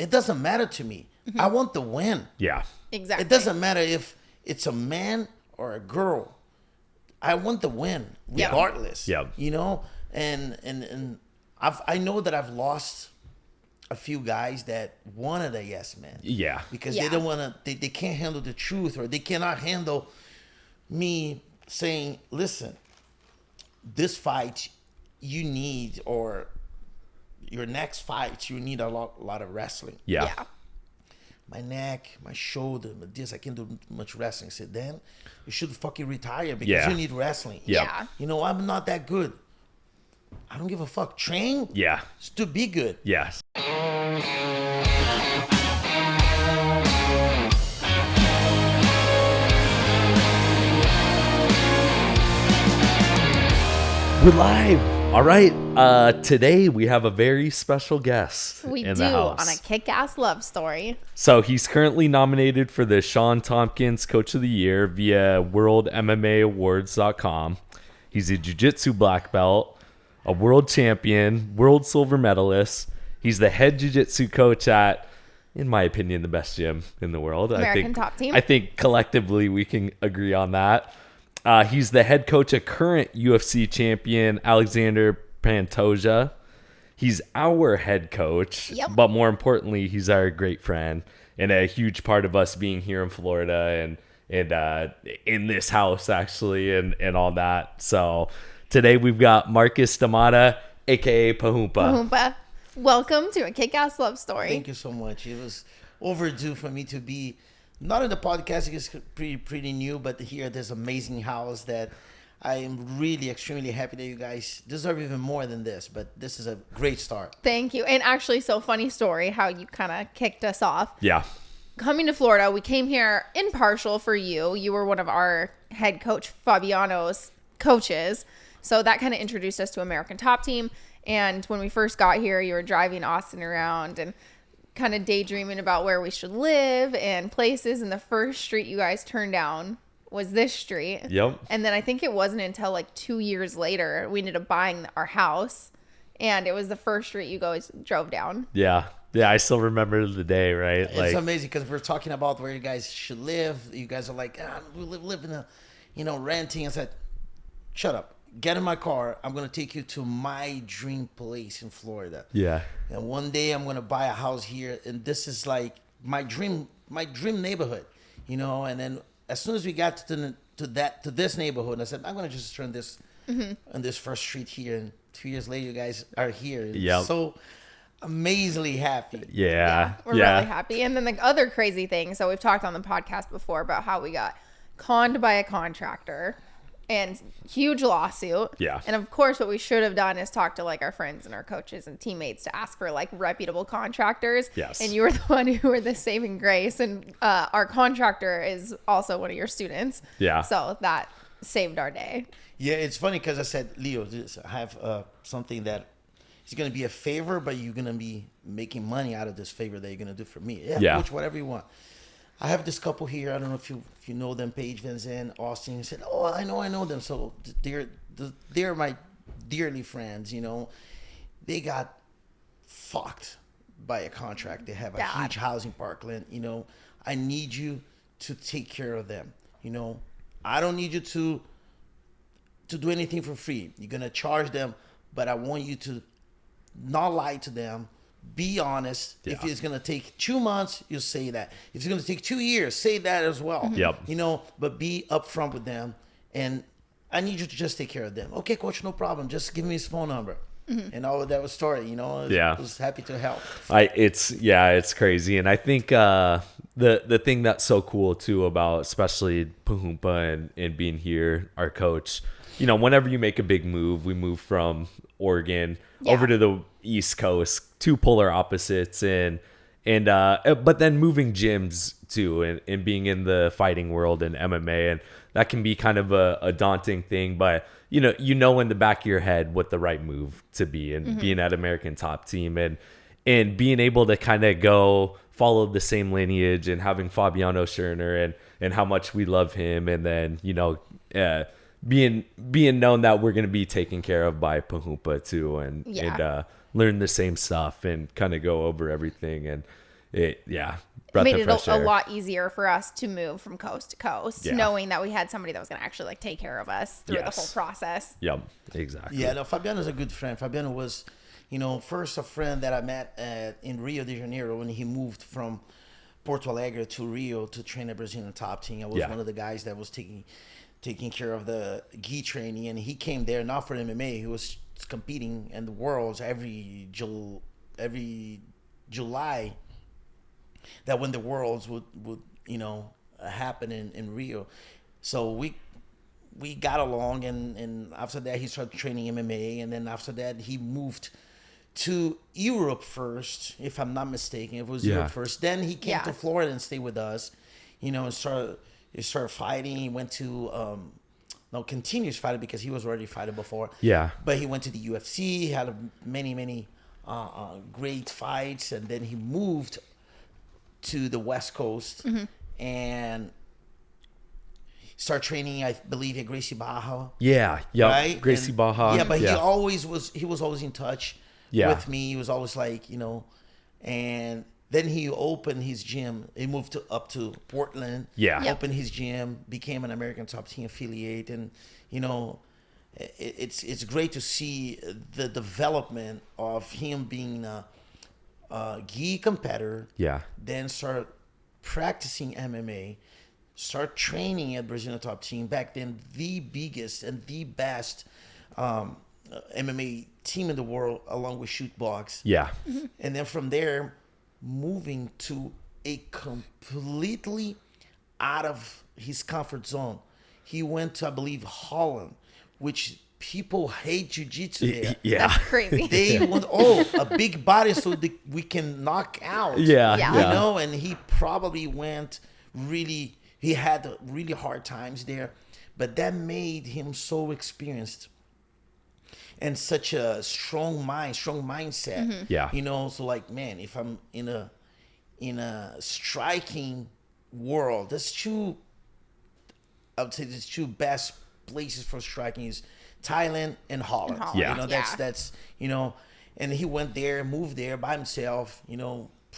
it doesn't matter to me. I want the win. Yeah. Exactly. It doesn't matter if it's a man or a girl. I want the win regardless. Yeah. You know, and I know that I've lost a few guys that wanted a yes man. Yeah. Because they don't want to, they can't handle the truth, or they cannot handle me saying, listen, this fight you need, or your next fight, you need a lot of wrestling. Yeah. My neck, my shoulder, this, I can't do much wrestling. I said, then you should fucking retire because you need wrestling. Yeah. You know, I'm not that good. I don't give a fuck. Train to be good. Yes. We're live. All right. Today we have a very special guest We in do the house. on A Kickass Love Story. So he's currently nominated for the Shawn Tompkins Coach of the Year via World MMA Awards.com. He's a jiu-jitsu black belt, a world champion, world silver medalist. He's the head jiu-jitsu coach at, in my opinion, the best gym in the world. American Top Team. I think collectively we can agree on that. He's the head coach of current UFC champion Alexander Pantoja. He's our head coach, but more importantly, he's our great friend and a huge part of us being here in Florida and in this house actually and all that. So today we've got Marcus DaMatta, aka Parrumpa. Parrumpa. Welcome to A Kickass Love Story. Thank you so much. It was overdue for me to be not in the podcast. It's pretty new, but here at this amazing house that I am really extremely happy that you guys deserve even more than this. But this is a great start. Thank you. And actually, so funny story how you kind of kicked us off. Yeah. Coming to Florida, we came here impartial for you. You were one of our head coach Fabiano's coaches. So that kind of introduced us to American Top Team. And when we first got here, you were driving Austin around and kind of daydreaming about where we should live and places. And the first street you guys turned down was this street. Yep. And then I think it wasn't until like 2 years later we ended up buying our house. And it was the first street you guys drove down. Yeah. Yeah, I still remember the day, right? It's amazing because we're talking about where you guys should live. You guys are like, we live in a, renting. I said, shut up. Get in my car. I'm going to take you to my dream place in Florida. Yeah. And one day I'm going to buy a house here. And this is like my dream neighborhood, And then as soon as we got to this neighborhood, I said, I'm going to just turn this on this first street here. And 2 years later, you guys are here. Yeah. So amazingly happy. Yeah. We're really happy. And then the other crazy thing, so we've talked on the podcast before about how we got conned by a contractor and huge lawsuit. Yeah. And of course, what we should have done is talk to like our friends and our coaches and teammates to ask for like reputable contractors. Yes. And you were the one who were the saving grace. And our contractor is also one of your students. Yeah. So that saved our day. Yeah, it's funny because I said, Leo, I have something that is going to be a favor, but you're going to be making money out of this favor that you're going to do for me. Yeah. Which, whatever you want. I have this couple here. I don't know if you know them, Paige, Vincent, Austin. He said, oh, I know them. So they're my dearly friends, They got fucked by a contract. They have a huge housing parkland, I need you to take care of them, I don't need you to do anything for free. You're going to charge them, but I want you to not lie to them. Be honest. Yeah. If it's going to take 2 months, you say that. If it's going to take 2 years, say that as well. Yep. But be upfront with them. And I need you to just take care of them. Okay, coach, no problem. Just give me his phone number. And all that was story, I was happy to help. It's crazy. And I think the thing that's so cool too about especially Parrumpa and being here, our coach, whenever you make a big move, we move from Oregon over to the East Coast, two polar opposites, and but then moving gyms too, and being in the fighting world and MMA, and that can be kind of a daunting thing, but in the back of your head what the right move to be, and being at American Top Team and being able to kind of go follow the same lineage and having Fabiano Schurner and how much we love him, and then being known that we're going to be taken care of by Parrumpa too, and learn the same stuff and kind of go over everything. And It It made it a lot easier for us to move from coast to coast, knowing that we had somebody that was going to actually like take care of us through the whole process. Yep, exactly. Yeah, no, Fabiano's a good friend. Fabiano was, first a friend that I met in Rio de Janeiro when he moved from Porto Alegre to Rio to train at Brazilian top team. I was one of the guys that was taking care of the gi training, and he came there not for MMA. He was competing in the Worlds every July. That when the Worlds would happen in Rio, so we got along, and after that he started training MMA, and then after that he moved to Europe first, if I'm not mistaken. It was Europe first. Then he came to Florida and stayed with us, and started fighting. He went to continues fighting because he was already fighting before. Yeah, but he went to the UFC. He had many great fights, and then he moved to the West Coast and start training, I believe, at Gracie Paha. Yeah, right? Gracie Paha. Yeah, but he was always in touch with me. He was always like, and then he opened his gym. He moved up to Portland. Yeah. Opened his gym, became an American Top Team affiliate, and it's great to see the development of him being gi competitor, then start practicing MMA, start training at Brazilian Top Team. Back then, the biggest and the best MMA team in the world, along with Shoot Box. Yeah, and then from there, moving to a completely out of his comfort zone. He went to, I believe, Holland, which people hate jiu-jitsu there. Yeah. That's crazy. They want, a big body so we can knock out. Yeah. And he probably he had really hard times there, but that made him so experienced and such a strong mindset. Yeah. So like, man, if I'm in a striking world, I would say there's two best places for striking is Thailand and Holland. Yeah. That's and he went there, moved there by himself,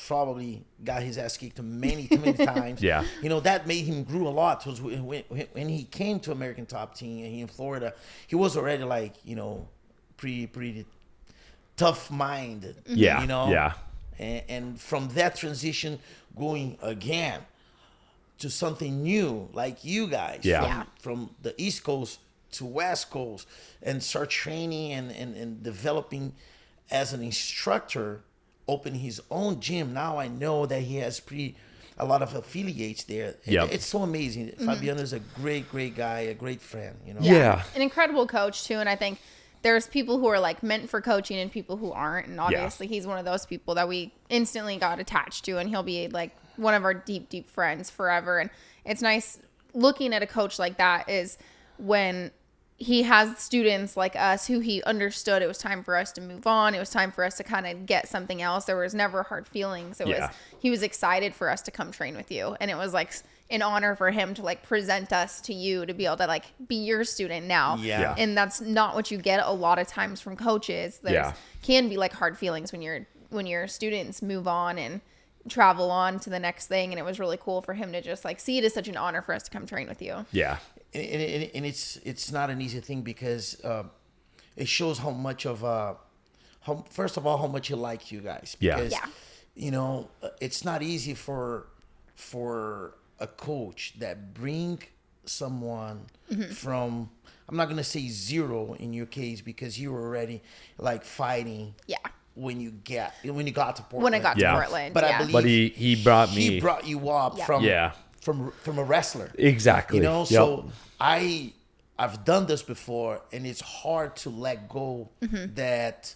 probably got his ass kicked many times. Yeah. That made him grew a lot. Was when he came to American Top Team and he in Florida, he was already like, pretty tough minded. Yeah. Yeah. And from that transition going again to something new, like you guys. Yeah. From the East Coast to West Coast, and start training and developing as an instructor, open his own gym. Now I know that he has a lot of affiliates there. Yep. It's so amazing. Fabiano is a great guy, a great friend. Yeah. An incredible coach too. And I think there's people who are like meant for coaching and people who aren't. And obviously he's one of those people that we instantly got attached to, and he'll be like one of our deep friends forever. And it's nice looking at a coach like that is when he has students like us who he understood it was time for us to move on. It was time for us to kind of get something else. There was never hard feelings. He was excited for us to come train with you. And it was like an honor for him to like present us to you, to be able to like be your student now. Yeah. And that's not what you get a lot of times from coaches. Can be like hard feelings when your students move on and travel on to the next thing. And it was really cool for him to just like see it as such an honor for us to come train with you. Yeah. And it's not an easy thing because it shows how much of first of all how much he likes you guys, because it's not easy for a coach that bring someone from, I'm not gonna say zero in your case because you were already like fighting when you got to Portland. When I got to Portland, but I believe he brought you up from a wrestler. Exactly. So I've done this before, and it's hard to let go that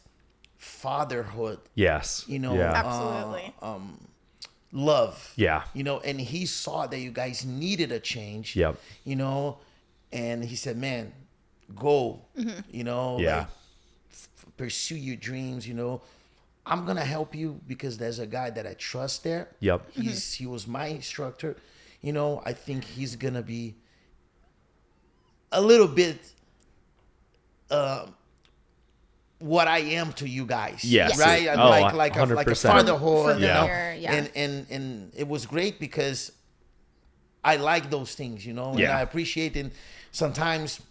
fatherhood. Yes. Absolutely. Love. Yeah. And he saw that you guys needed a change. Yep. And he said, man, go, like, pursue your dreams, I'm going to help you because there's a guy that I trust there. Yep. He was my instructor. I think he's going to be a little bit what I am to you guys. Yes. Right? I'm like a 100%. fatherhood, you know? Yeah. And it was great because I like those things, you know, and I appreciate it. Sometimes,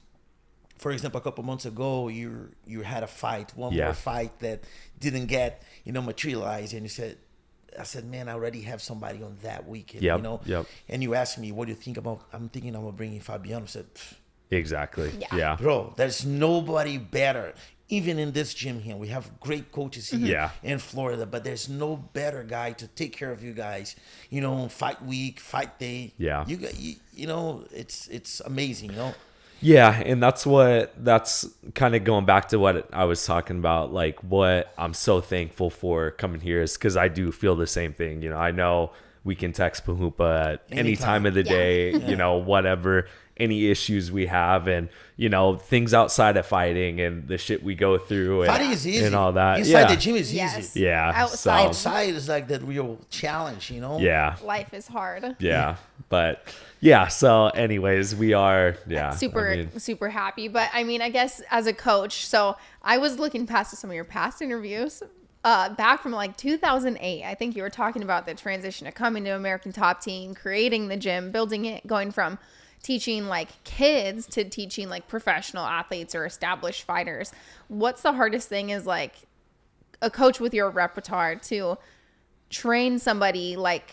for example, a couple months ago, you had a fight, one more fight that didn't get, materialized, and I said, man, I already have somebody on that weekend, you know? And you asked me, what do you think about, I'm thinking I'm going to bring in Fabiano. I said, exactly. Yeah. Bro, there's nobody better. Even in this gym here, we have great coaches here in Florida, but there's no better guy to take care of you guys, fight week, fight day. Yeah. It's amazing, Yeah, and that's kind of going back to what I was talking about, like what I'm so thankful for coming here is because I do feel the same thing. I know we can text Parrumpa at any time of the day, whatever, any issues we have, and things outside of fighting and the shit we go through and, fighting is easy. And all that. Inside the gym is easy. Yeah. Outside is like that real challenge, Yeah. Life is hard. Yeah. But yeah, so anyways, we are super happy. But I mean, I guess as a coach, so I was looking past some of your past interviews back from like 2008. I think you were talking about the transition of coming to American Top Team, creating the gym, building it, going from teaching like kids to teaching like professional athletes or established fighters. What's the hardest thing is like a coach with your repertoire to train somebody like,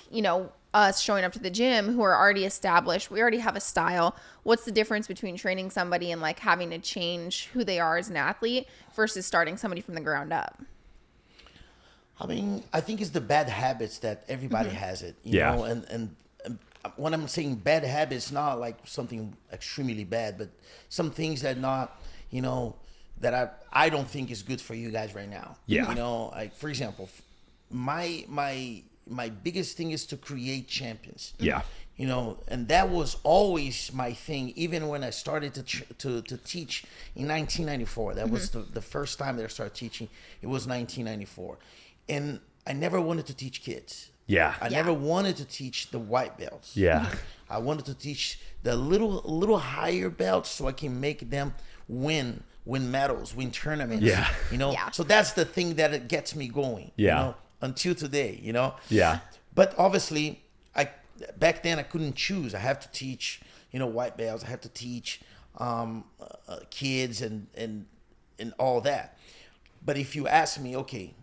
us showing up to the gym who are already established. We already have a style. What's the difference between training somebody and like having to change who they are as an athlete versus starting somebody from the ground up? I mean, I think it's the bad habits that everybody has it, you know, and when I'm saying bad habits, not like something extremely bad, but some things that not, that I don't think is good for you guys right now. Yeah. Like for example, my biggest thing is to create champions. Yeah. And that was always my thing, even when I started to teach in 1994. That was the first time that I started teaching. It was 1994. And I never wanted to teach kids. Yeah. I never wanted to teach the white belts. Yeah. I wanted to teach the little higher belts so I can make them win medals, win tournaments. Yeah. So that's the thing that it gets me going. Yeah. Until today, Yeah. But obviously, back then I couldn't choose. I have to teach, white belts. I have to teach kids and all that. But if you ask me, okay,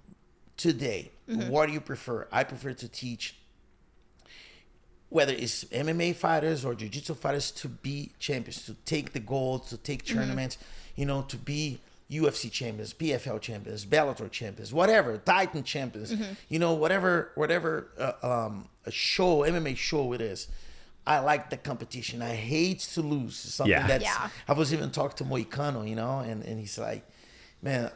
today, what do you prefer? I prefer to teach, whether it's MMA fighters or jiu-jitsu fighters, to be champions, to take the gold, to take tournaments, to be UFC champions, PFL champions, Bellator champions, whatever, Titan champions, whatever a show, MMA show it is. I like the competition. I hate to lose. Something I was even talking to Moicano, and he's like, man,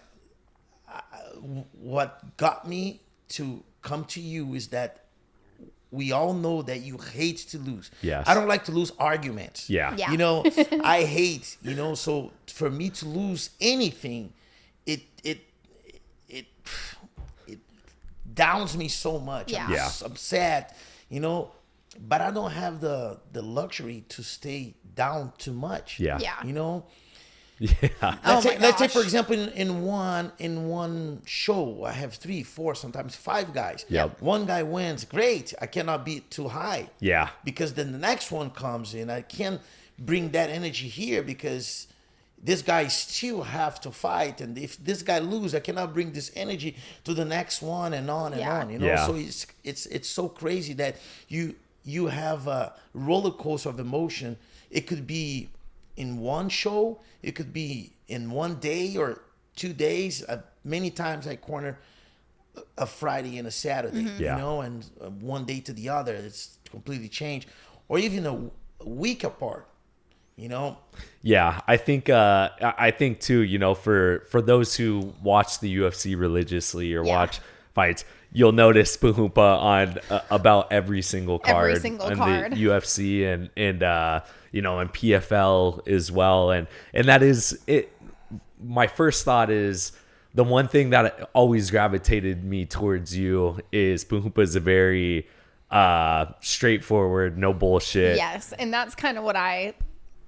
what got me to come to you is that we all know that you hate to lose. Yes. I don't like to lose arguments. Yeah. I hate, so for me to lose anything, it downs me so much. Yeah. I'm sad, but I don't have the luxury to stay down too much. Yeah. Yeah. Let's say for example in one show I have 3, 4, sometimes 5 guys. Yep. One guy wins, great. I cannot be too high. Yeah. Because then the next one comes in. I can't bring that energy here because this guy still have to fight, and if this guy lose, I cannot bring this energy to the next one and on and on. So it's so crazy that you have a roller coaster of emotion. It could be in one show, it could be in one day or 2 days. Many times I corner a Friday and a Saturday, and one day to the other, it's completely changed, or even a week apart, Yeah, I think too, for those who watch the UFC religiously or watch fights, you'll notice Parrumpa on about every single card in the UFC and and PFL as well, and that is it. My first thought is the one thing that always gravitated me towards you is Parrumpa is a very straightforward, no bullshit. Yes, and that's kind of what I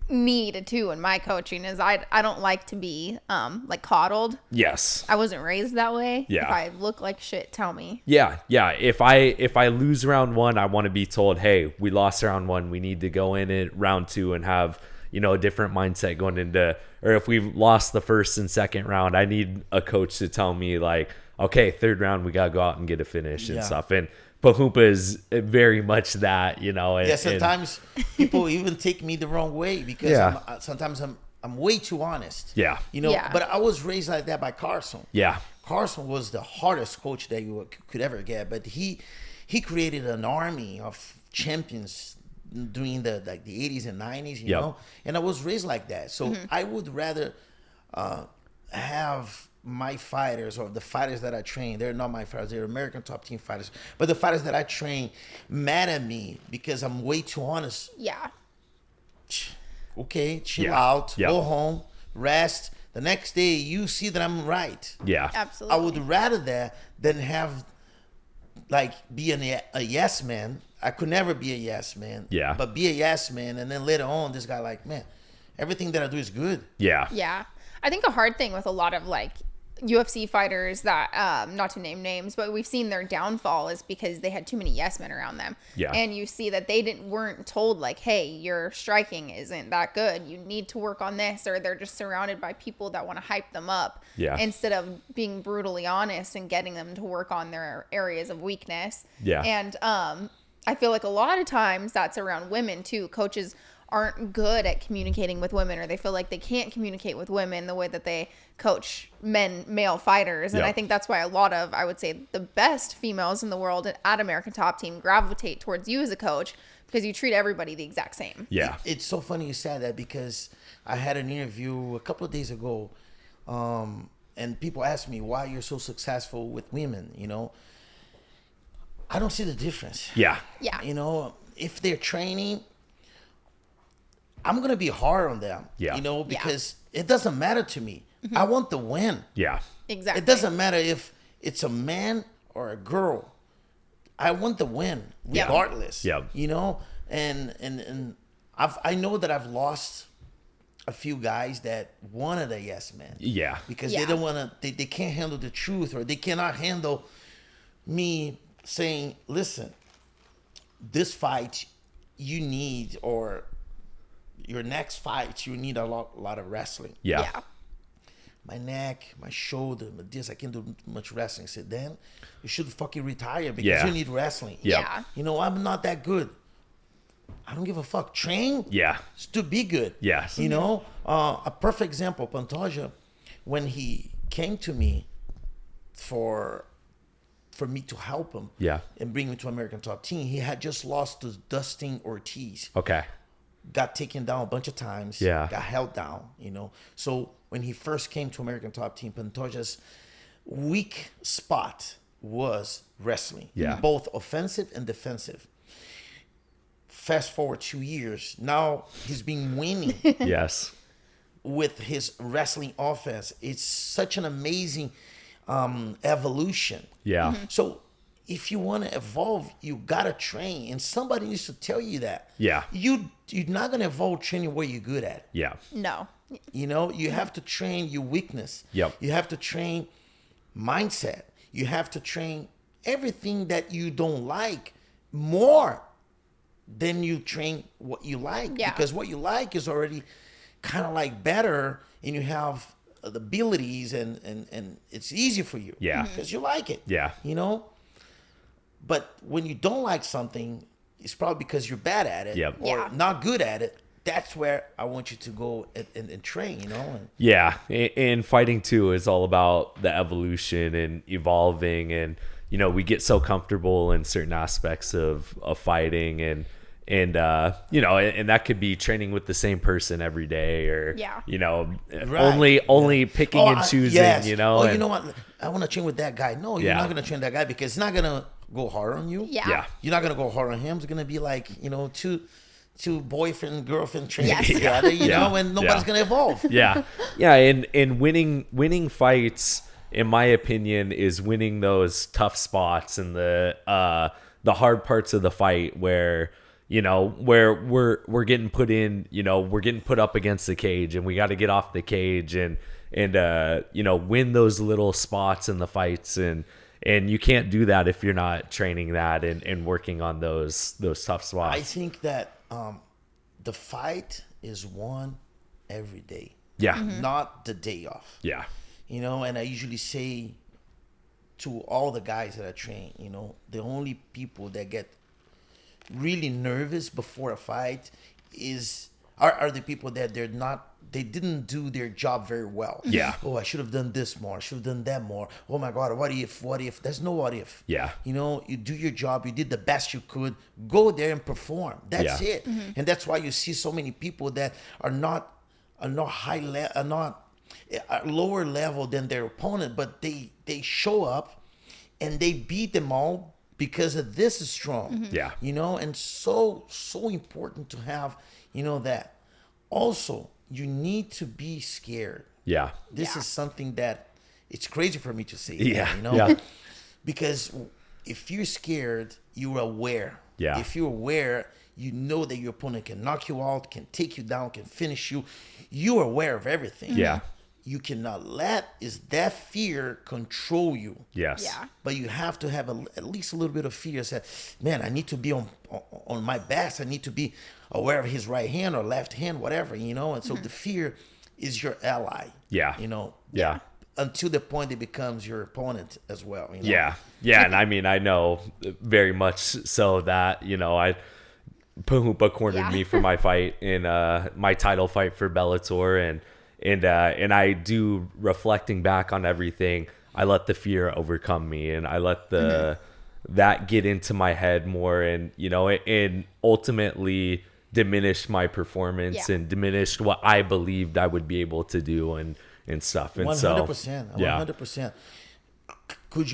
need too in my coaching is I don't like to be like coddled. Yes. I wasn't raised that way. Yeah. If I look like shit, tell me. Yeah. If I lose round 1, I want to be told, hey, we lost round 1. We need to go in round 2 and have, a different mindset going into, or if we've lost the first and second round, I need a coach to tell me like, okay, third round, we got to go out and get a finish and stuff. And Parrumpa is very much that, And, sometimes people even take me the wrong way because sometimes I'm way too honest. Yeah. But I was raised like that by Carson. Yeah. Carson was the hardest coach that you could ever get, but he created an army of champions during the 80s and 90s, you know, and I was raised like that. So I would rather have my fighters or the fighters that I train, they're not my fighters, they're American top team fighters, but the fighters that I train mad at me because I'm way too honest. Yeah. Okay, chill out, go home, rest. The next day you see that I'm right. Yeah. Absolutely. I would rather that than have be a yes man. I could never be a yes man. Yeah. But be a yes man, and then later on, this guy man, everything that I do is good. Yeah. Yeah. I think a hard thing with a lot of UFC fighters that, not to name names, but we've seen their downfall is because they had too many yes men around them. Yeah. And you see that they weren't told hey, your striking isn't that good. You need to work on this, or they're just surrounded by people that want to hype them up. Yeah. Instead of being brutally honest and getting them to work on their areas of weakness. Yeah. And, I feel like a lot of times that's around women too. Coaches aren't good at communicating with women, or they feel like they can't communicate with women the way that they coach male fighters. And I think that's why a lot of, I would say, the best females in the world at American Top Team gravitate towards you as a coach, because you treat everybody the exact same. Yeah. It's so funny you said that, because I had an interview a couple of days ago, and people asked me why you're so successful with women, I don't see the difference. Yeah. Yeah. If they're training, I'm going to be hard on them, Yeah. because it doesn't matter to me. I want the win. Yeah. Exactly. It doesn't matter if it's a man or a girl. I want the win regardless. Yeah. And I know that I've lost a few guys that wanted a yes man. Yeah. Because they don't want to, they can't handle the truth, or they cannot handle me saying, listen, this fight you need, or your next fight you need a lot of wrestling. Yeah. My neck, my shoulder, my this, I can't do much wrestling. I said, then you should fucking retire because you need wrestling. Yeah. I'm not that good. I don't give a fuck. Train to be good. Yes. A perfect example, Pantoja, when he came to me for me to help him and bring him to American Top Team, he had just lost to Dustin Ortiz. Okay. Got taken down a bunch of times. Yeah. Got held down, So when he first came to American Top Team, Pantoja's weak spot was wrestling. Yeah. Both offensive and defensive. Fast forward 2 years, now he's been winning. Yes. With his wrestling offense. It's such an amazing evolution. Yeah. So if you want to evolve, you gotta train, and somebody needs to tell you that. Yeah. You're not gonna evolve training where you're good at. Yeah. No. You have to train your weakness. Yep. You have to train mindset. You have to train everything that you don't like more than you train what you like. Yeah. Because what you like is already kind of better, and you have the abilities, and it's easy for you. Yeah. Because you like it. Yeah. But when you don't like something, it's probably because you're bad at it or not good at it. That's where I want you to go and train, Yeah. And fighting too is all about the evolution and evolving. And, we get so comfortable in certain aspects of fighting, and that could be training with the same person every day, or, only picking and choosing, yes. and, you know what? I want to train with that guy. No, you're not going to train that guy, because it's not going to go hard on you. Yeah. You're not going to go hard on him. It's going to be like, two boyfriend, girlfriend training together, and nobody's going to evolve. Yeah. Yeah. And winning fights, in my opinion, is winning those tough spots and the hard parts of the fight where, you know, where we're getting put in, you know, we're getting put up against the cage and we got to get off the cage and you know, win those little spots in the fights. And you can't do that if you're not training that and working on those tough spots. I think that the fight is won every day. Yeah. Not the day off. Yeah. You know, and I usually say to all the guys that I train, you know, the only people that get really nervous before a fight are the people that they didn't do their job very well. Yeah. Oh, I should have done this more. I should have done that more. Oh my God, what if? There's no what if. Yeah. You know, you do your job. You did the best you could. Go there and perform. That's it. And that's why you see so many people that are not lower level than their opponent, but they show up and they beat them all because of this is strong. Yeah. You know, and so important to have, you know, that. Also, you need to be scared. Yeah. This is something that it's crazy for me to say. Yeah. You know? Yeah. Because if you're scared, you're aware. Yeah. If you're aware, you know that your opponent can knock you out, can take you down, can finish you. You're aware of everything. Yeah. You cannot let that fear control you. Yes. Yeah. But you have to have at least a little bit of fear. Say, man, I need to be on my best. I need to be aware of his right hand or left hand, whatever, you know. And so the fear is your ally. Yeah. You know. Yeah. Until the point it becomes your opponent as well. You know? Yeah. Yeah. And I mean, I know very much so that, you know, Parrumpa cornered me for my fight in my title fight for Bellator, and I do, reflecting back on everything, I let the fear overcome me, and I let that get into my head more, and you know, and ultimately diminished my performance and diminished what I believed I would be able to do and stuff. And 100%. 100%. Could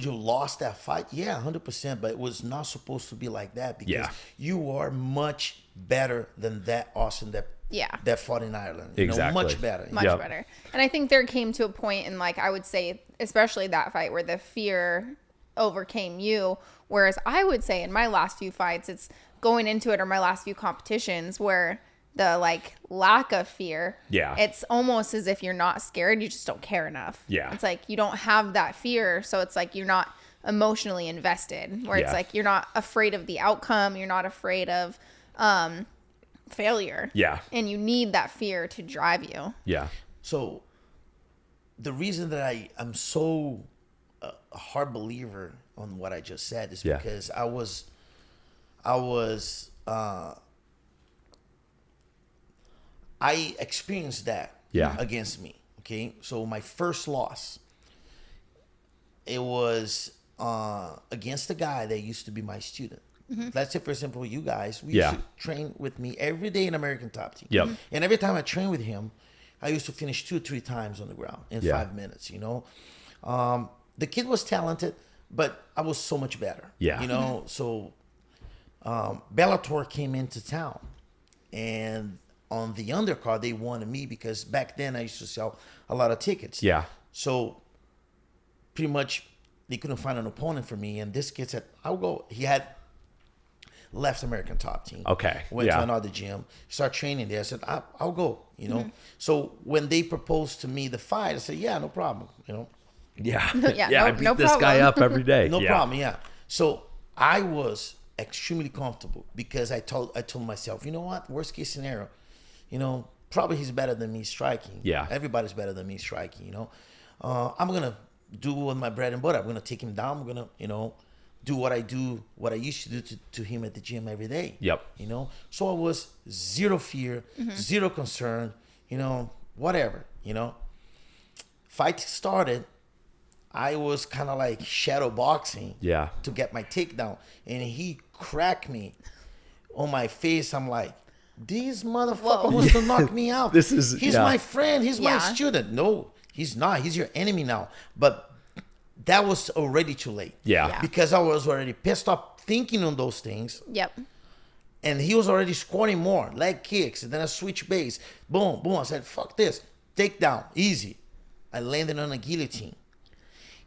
you lost that fight? Yeah, 100%. But it was not supposed to be like that because you are much better than that Austin that fought in Ireland. You know, much better. Much better. And I think there came to a point in, like, I would say, especially that fight where the fear overcame you. Whereas I would say in my last few fights, it's going into it, or my last few competitions, where the like lack of fear, it's almost as if you're not scared, you just don't care enough. It's like you don't have that fear, so it's like you're not emotionally invested, where it's like you're not afraid of the outcome, you're not afraid of failure, and you need that fear to drive you. So the reason that I'm so a hard believer on what I just said is because I experienced that against me. Okay, so my first loss, it was against a guy that used to be my student. Let's say, for example, you guys, we used to train with me every day in American Top Team. And every time I trained with him, I used to finish 2 or 3 times on the ground in 5 minutes, you know. The kid was talented, but I was so much better. You know, so Bellator came into town, and on the undercard, they wanted me because back then I used to sell a lot of tickets. So pretty much they couldn't find an opponent for me, and this kid said, I'll go. He had left American Top Team. Went to another gym, started training there. I said, I'll go, you know. So when they proposed to me the fight, I said, yeah, no problem, you know. I beat this guy up every day. No problem, So I was extremely comfortable because I told myself, you know what, worst case scenario, you know, probably he's better than me striking. Everybody's better than me striking, you know. I'm going to do with my bread and butter. I'm going to take him down. I'm going to, you know, do what I used to do to him at the gym every day. You know, so I was zero fear, zero concern, you know, whatever, you know. Fight started, I was kind of like shadow boxing to get my takedown. And he cracked me on my face. I'm like, this motherfucker wants to knock me out. He's my friend. He's my student. No, he's not. He's your enemy now. But that was already too late. Because I was already pissed off thinking on those things. And he was already scoring more. Leg kicks. And then I switch base. Boom, boom. I said, fuck this. Takedown. Easy. I landed on a guillotine.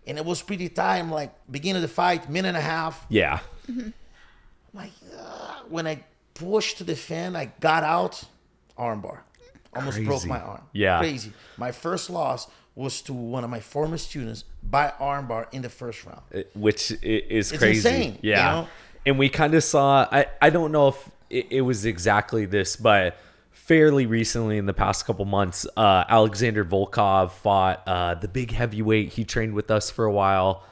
And it was pretty tight. I'm like, beginning of the fight, minute and a half. I'm like, when I pushed to defend, I got out, armbar. Almost broke my arm. Yeah. Crazy. My first loss was to one of my former students by armbar in the first round. Which is It's crazy. insane, Yeah. you know? And we kind of saw, I don't know if it was exactly this, but fairly recently in the past couple months, Alexander Volkov fought the big heavyweight. He trained with us for a while.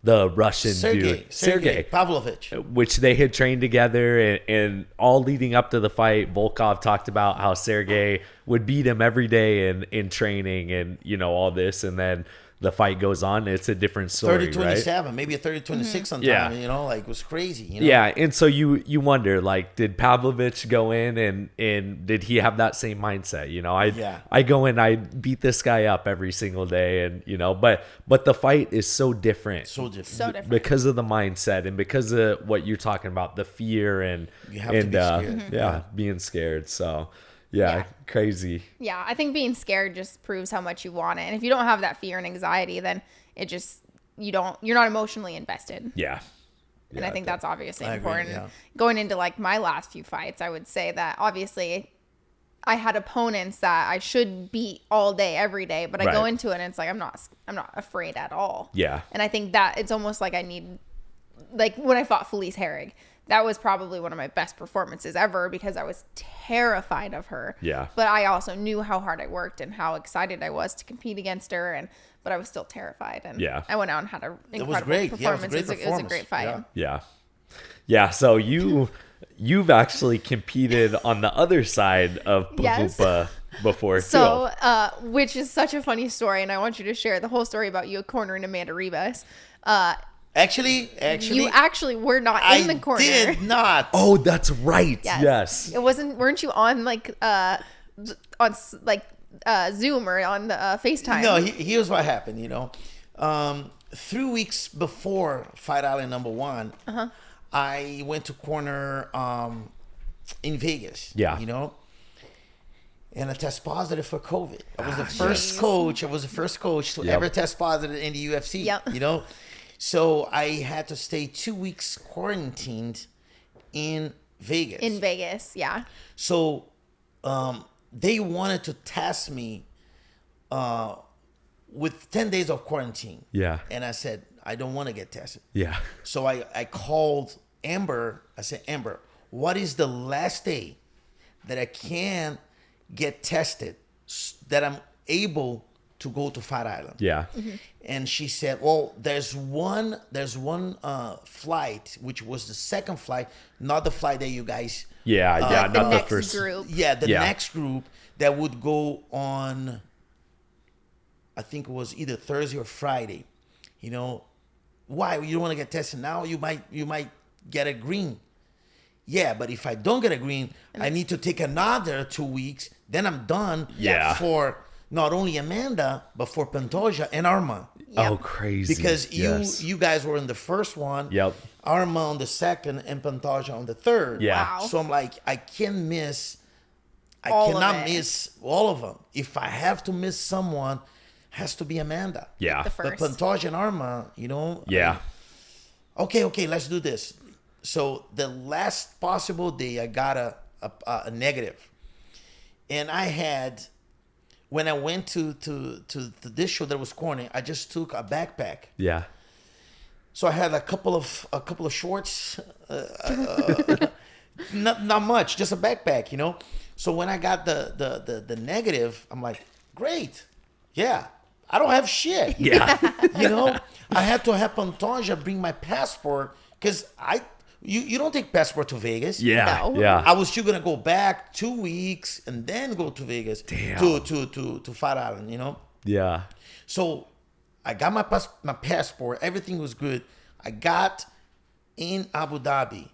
The Russian dude, Sergey Pavlovich, which they had trained together, and all leading up to the fight, Volkov talked about how Sergey would beat him every day in training, and all this, and then the fight goes on. It's a different story, 30-27, right? maybe a 30-26 sometime. Yeah. It was crazy. Yeah, and so you wonder, like, did Pavlovich go in and did he have that same mindset? I go in, I beat this guy up every single day, and but the fight is so different, because of the mindset and because of what you're talking about, the fear and you have to be scared. Being scared. So. Yeah, crazy. Yeah, I think being scared just proves how much you want it. And if you don't have that fear and anxiety, then you're not emotionally invested. Yeah. And I think that's obviously I important. agree, yeah. Going into like my last few fights, I would say that obviously I had opponents that I should beat all day, every day, but I go into it and it's like I'm not afraid at all. Yeah. And I think that it's almost like I need, like when I fought Felice Herrig, that was probably one of my best performances ever because I was terrified of her. Yeah. But I also knew how hard I worked and how excited I was to compete against her, but I was still terrified. And I went out and had an incredible performance. It was a great fight. Yeah. So you've actually competed on the other side of Parrumpa before too. Which is such a funny story, and I want you to share the whole story about you cornering Amanda Ribas. Actually, you actually were not in the corner. I did not. Oh, that's right. Yes. It wasn't. Weren't you on Zoom or on the FaceTime? No. Here's what happened. 3 weeks before Fight Island #1, I went to corner in Vegas. Yeah. And I test positive for COVID. I was the first coach. I was the first coach to ever test positive in the UFC. Yep. So I had to stay 2 weeks quarantined in Vegas. In Vegas, yeah. So they wanted to test me with 10 days of quarantine. Yeah. And I said, I don't want to get tested. Yeah. So I called Amber. I said, Amber, what is the last day that I can get tested that I'm able to go to Fight Island? Yeah. Mm-hmm. And she said, well, there's one flight, which was the second flight, not the flight that you guys... not the the next first group. Yeah, the next group that would go on, I think it was either Thursday or Friday. Why? You don't want to get tested now? You might get a green. Yeah, but if I don't get a green, I need to take another 2 weeks. Then I'm done for... not only Amanda, but for Pantoja and Arma. Yep. Oh, crazy. Because you guys were in the first one. Yep. Arma on the second and Pantoja on the third. Yeah. Wow. So I'm like, I cannot miss all of them. If I have to miss someone, has to be Amanda. Yeah. The first. But Pantoja and Arma, Yeah. Okay, let's do this. So the last possible day, I got a negative. And I had... When I went to this show that was cornering, I just took a backpack. Yeah. So I had a couple of shorts, not much, just a backpack, So when I got the negative, I'm like, great, yeah, I don't have shit. Yeah. I had to have Pantoja bring my passport because You don't take passport to Vegas. Yeah. No. Yeah. I was still gonna go back 2 weeks and then go to Vegas. Damn. To Fight Island, Yeah. So I got my passport. Everything was good. I got in Abu Dhabi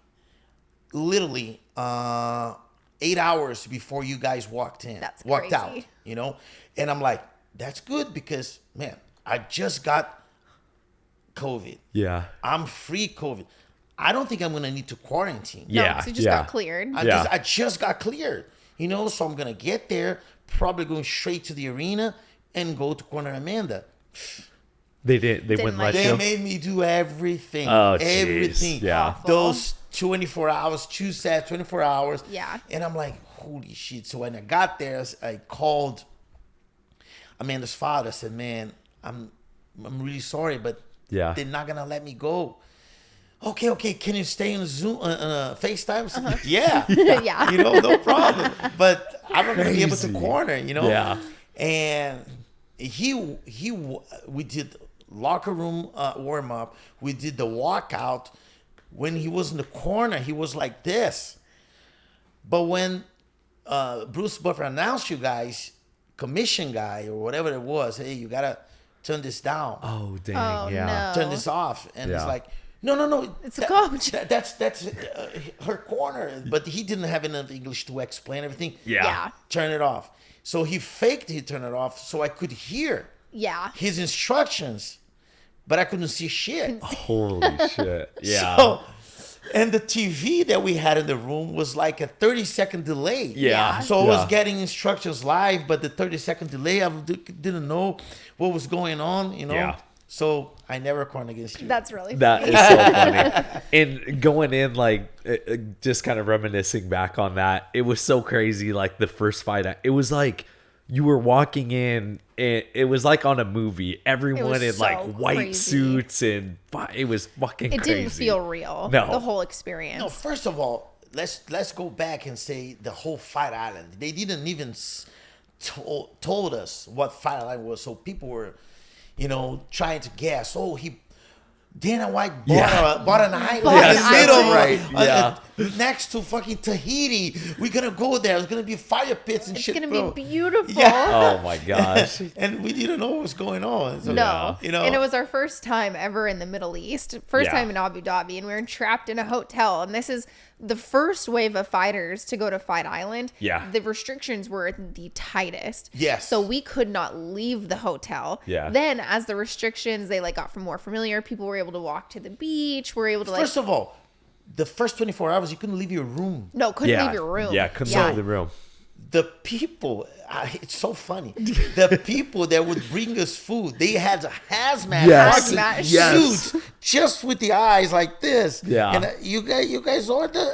literally 8 hours before you guys walked crazy. out. And I'm like, that's good because man, I just got COVID. Yeah. I'm free COVID. I don't think I'm gonna need to quarantine. No, so you just got cleared. I just got cleared. So I'm gonna get there, probably going straight to the arena and go to corner Amanda. They Didn't wouldn't like let They you. made me do everything. Oh, jeez. Everything. Yeah. Awful. Those 24 hours, 2 sets, 24 hours. Yeah. And I'm like, holy shit. So when I got there, I called Amanda's father. I said, man, I'm really sorry, but Yeah. they're not going to let me go. Okay. Can you stay on Zoom, FaceTime? So, yeah. Yeah. No problem. But I'm not going to be able to Crazy. corner, Yeah. And we did locker room warm up. We did the walkout. When he was in the corner, he was like this. But when Bruce Buffer announced you guys, commission guy or whatever it was, hey, you gotta turn this down, Oh dang. Oh, yeah. no. turn this off, and it's Yeah. like, no, It's a coach. That's her corner, but he didn't have enough English to explain everything. Yeah. Turn it off. So he faked he turned it off, so I could hear Yeah. his instructions, but I couldn't see shit. Holy shit. Yeah. So, and the TV that we had in the room was like a 30-second delay. Yeah. So I was Yeah. getting instructions live, but the 30-second delay, I didn't know what was going on, Yeah. So I never cornered against you. That's really That funny. is so funny. And going in, like, just kind of reminiscing back on that, it was so crazy. Like, the first fight, it was like you were walking in, and it was like on a movie. Everyone was in, so like, white crazy. suits, and it was fucking It crazy. didn't feel real. No. The whole experience. No, first of all, let's go back and say the whole Fight Island. They didn't even told us what Fight Island was, so people were, trying to guess. Oh, Dana White bought an island Bought in an the middle, island. Right, next to fucking Tahiti. We're gonna go there. It's gonna be fire pits and It's shit. gonna bro. be beautiful. Yeah. Oh, my gosh. And we didn't know what was going on. So, No. you know, And it was our first time ever in the Middle East. First Yeah. time in Abu Dhabi. And we were trapped in a hotel. And this is the first wave of fighters to go to Fight Island. Yeah. The restrictions were the tightest. Yes. So we could not leave the hotel. Yeah. Then as the restrictions, they got more familiar. People were able to walk to the beach. We're able to first of all, the first 24 hours you couldn't leave your room. couldn't leave your room. Yeah, couldn't leave the room. The people, it's so funny. The people that would bring us food, they had a hazmat Yes. fucking Yes. suit just with the eyes like this. Yeah. And you guys order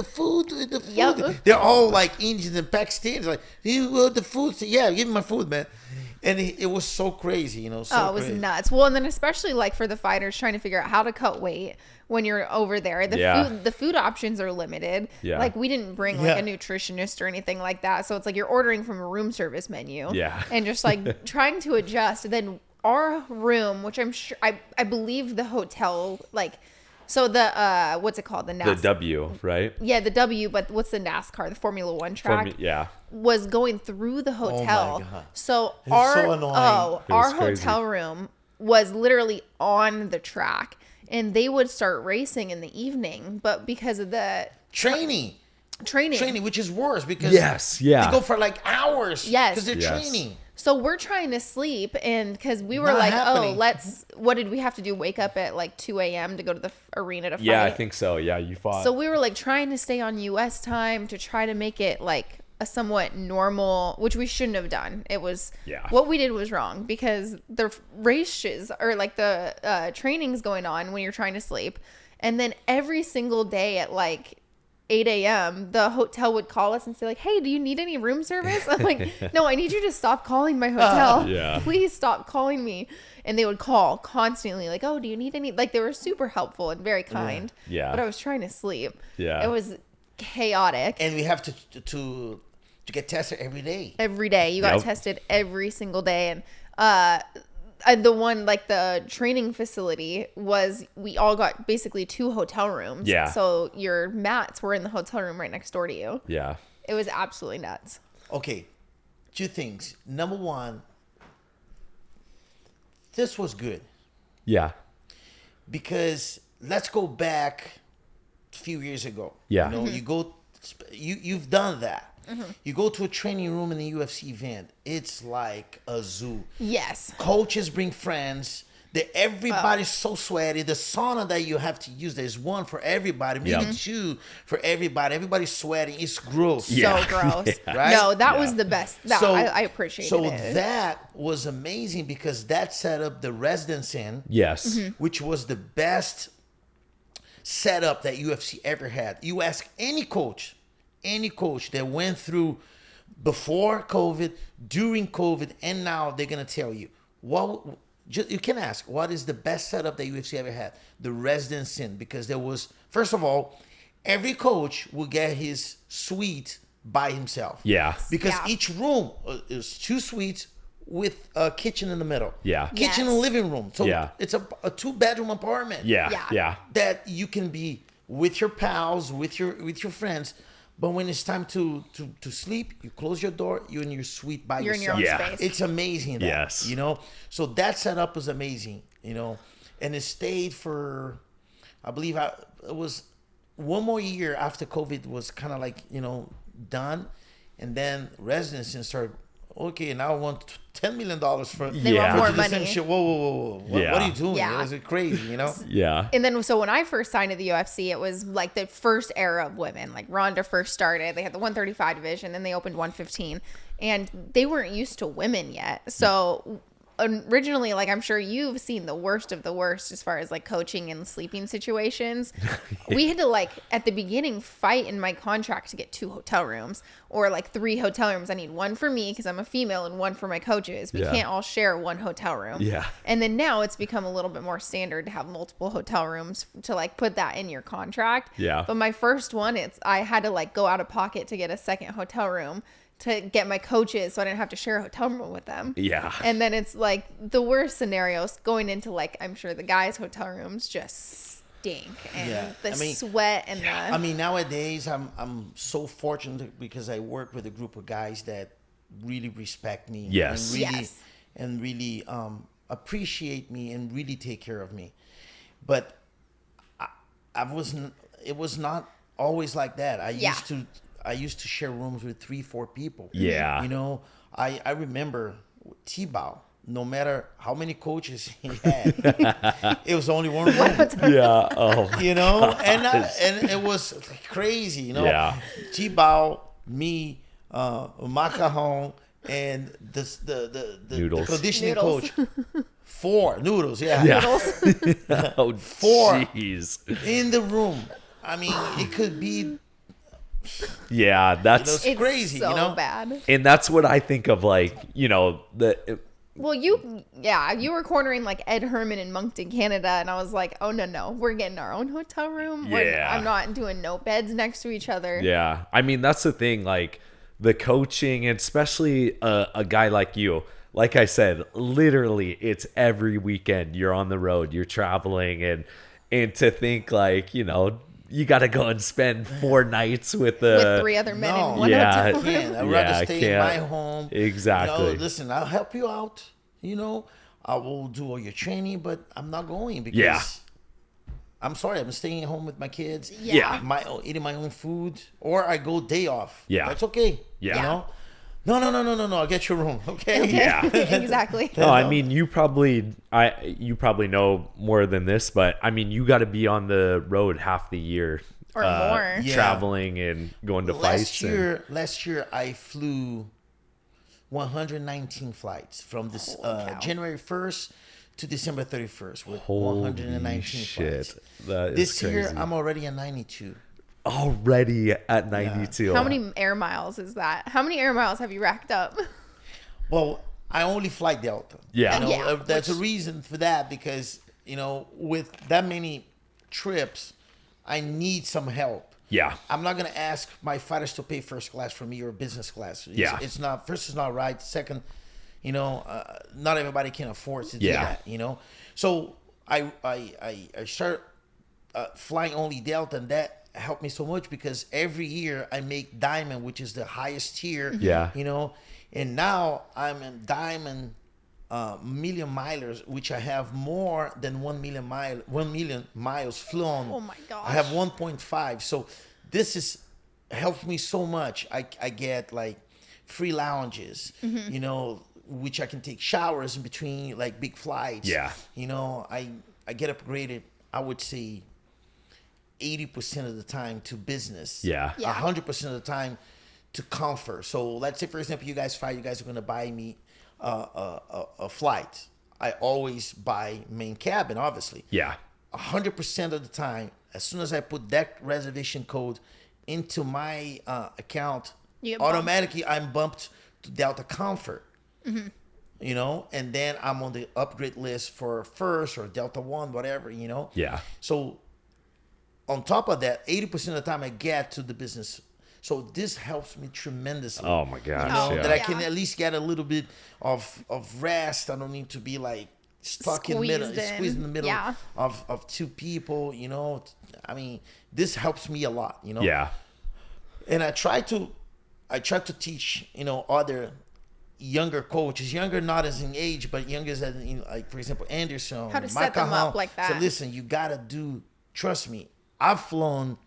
food. The food. Yep. They're all like Indians and Pakistanis. Like, you order food? So, yeah, give me my food, man. And it was so crazy, so it was crazy. nuts. Well, and then especially for the fighters trying to figure out how to cut weight when you're over there. The food options are limited. Yeah. Like we didn't bring a nutritionist or anything like that. So it's like you're ordering from a room service menu. Yeah. And just trying to adjust. Then our room, which I'm sure I believe the hotel so the what's it called? The The W, right? Yeah, the W, but what's the NASCAR, the Formula One track? Yeah. Was going through the hotel. God. So It's our so annoying. our was crazy. hotel room was literally on the track, and they would start racing in the evening, but because of the Training, which is worse because Yes, yeah. they go for like hours. Yes. because they're Yes. training. So we're trying to sleep, and because we were Not like, happening. what did we have to do? Wake up at 2 a.m. to go to the arena to fight? Yeah, I think so. Yeah, you fought. So we were trying to stay on U.S. time to try to make it a somewhat normal, which we shouldn't have done. It was what we did was wrong because the races or the training's going on when you're trying to sleep, and then every single day at 8 a.m. the hotel would call us and say hey, do you need any room service? I'm like, no, I need you to stop calling my hotel. Yeah. Please stop calling me. And they would call constantly oh, do you need any? They were super helpful and very kind. Yeah. But I was trying to sleep. Yeah. It was chaotic. And we have to get tested every day. Every day. You got Yep. tested every single day. And the one, the training facility was, we all got basically 2 hotel rooms. Yeah. So your mats were in the hotel room right next door to you. Yeah. It was absolutely nuts. Okay, 2 things. Number 1, this was good Yeah. because let's go back a few years ago. Yeah. You've done that. You go to a training room in the UFC event. It's like a zoo. Yes. Coaches bring friends. Everybody's so sweaty. The sauna that you have to use, there's one for everybody, maybe two for everybody. Everybody's sweating. It's gross. So gross. Right? No, that was the best. I appreciated so it. So that was amazing because that set up the Residence Inn. Yes. Which was the best setup that UFC ever had. You ask any coach that went through before COVID, during COVID, and now, they're going to tell you you can ask, what is the best setup that UFC ever had? The Residence Inn, because there was, first of all, every coach will get his suite by himself. Yeah. Because each room is 2 suites with a kitchen in the middle. Yeah. Kitchen and living room. So it's a 2-bedroom apartment. Yeah. That you can be with your pals, with your friends. But when it's time to sleep, you close your door, you're in your suite by yourself. You're in your own space. It's amazing. Yes. So that setup was amazing, and it stayed for, I believe it was one more year after COVID was kind of like, done. And then Residency started, okay, now I want $10 million for They want more money. same shit. Whoa. What are you doing? Yeah. It was crazy, Yeah. And then, so when I first signed to the UFC, it was like the first era of women. Like Ronda first started. They had the 135 division, then they opened 115. And they weren't used to women yet. So originally, like, I'm sure you've seen the worst of the worst as far as like coaching and sleeping situations. We had to, like, at the beginning, fight in my contract to get 2 hotel rooms or like 3 hotel rooms. I need one for me because I'm a female and one for my coaches. We can't all share one hotel room. Yeah. And then now it's become a little bit more standard to have multiple hotel rooms to like put that in your contract. Yeah. But my first one, I had to like go out of pocket to get a second hotel room to get my coaches so I didn't have to share a hotel room with them. Yeah. And then it's like the worst scenarios going into, like, I'm sure the guys' hotel rooms just stink. And sweat and the... I mean, nowadays I'm so fortunate because I work with a group of guys that really respect me. Yes. And really appreciate me and really take care of me. But it was not always like that. I used to share rooms with 3-4 people. Yeah. I remember T-Bow, no matter how many coaches he had, it was only one room. Yeah. Oh. And it was crazy, Yeah. T-Bow, me, Macaron, and the Noodles. the conditioning Noodles. coach. 4 noodles, Yeah. Oh, 4 jeez. in the room. I mean, it could be... Yeah, that's It's crazy, so bad. and that's what I think of, like, Well, you were cornering like Ed Herman in Moncton, Canada, and I was like, oh no, we're getting our own hotel room. Yeah. I'm not doing no beds next to each other. Yeah. I mean, that's the thing, like the coaching, and especially a guy like you. Like I said, literally it's every weekend you're on the road, you're traveling, and to think, like, you got to go and spend 4 nights with 3 other men in one hotel room. I'd rather stay in my home. Exactly. Listen, I'll help you out. I will do all your training, but I'm not going because I'm sorry, I'm staying at home with my kids. Yeah. Eating my own food, or I go day off. Yeah. That's okay. Yeah. No. I'll get your room. Okay. Yeah. Exactly. No, I mean, you probably know more than this, but I mean, you got to be on the road half the year Or more. traveling and going to fights. Last year I flew 119 flights from this January 1st to December 31st with 119 flights. That is this crazy. year I'm already at 92. Already at 92. How many air miles is that? How many air miles have you racked up? Well, I only fly Delta. Yeah. That's a reason for that because, with that many trips, I need some help. Yeah. I'm not going to ask my fighters to pay first class for me or business class. It's not, first, it's not right. Second, not everybody can afford to do that, So I start flying only Delta, and that helped me so much because every year I make Diamond, which is the highest tier. Yeah. And now I'm in Diamond million milers, which I have more than 1 million miles flown. Oh my gosh. I have 1.5. So this is helped me so much. I get like free lounges, which I can take showers in between like big flights. Yeah. You know, I get upgraded, I would say 80% of the time to business. Yeah. 100% of the time to comfort. So let's say, for example, you guys fight, you guys are going to buy me a flight. I always buy main cabin, obviously. Yeah. 100% of the time, as soon as I put that reservation code into my account, automatically I'm bumped to Delta Comfort. You know, and then I'm on the upgrade list for First or Delta One, whatever, you know. Yeah. So on top of that, 80% of the time I get to the business. So this helps me tremendously. Oh my gosh. You know, Yeah. that I can at least get a little bit of rest. I don't need to be like stuck in the middle, squeezed in the middle of two people, you know. I mean, this helps me a lot, you know. Yeah. And I try to teach, you know, other younger coaches, younger not as in age, but younger as in, you know, like for example Anderson, how to set them up like that. So listen, you gotta trust me, I've flown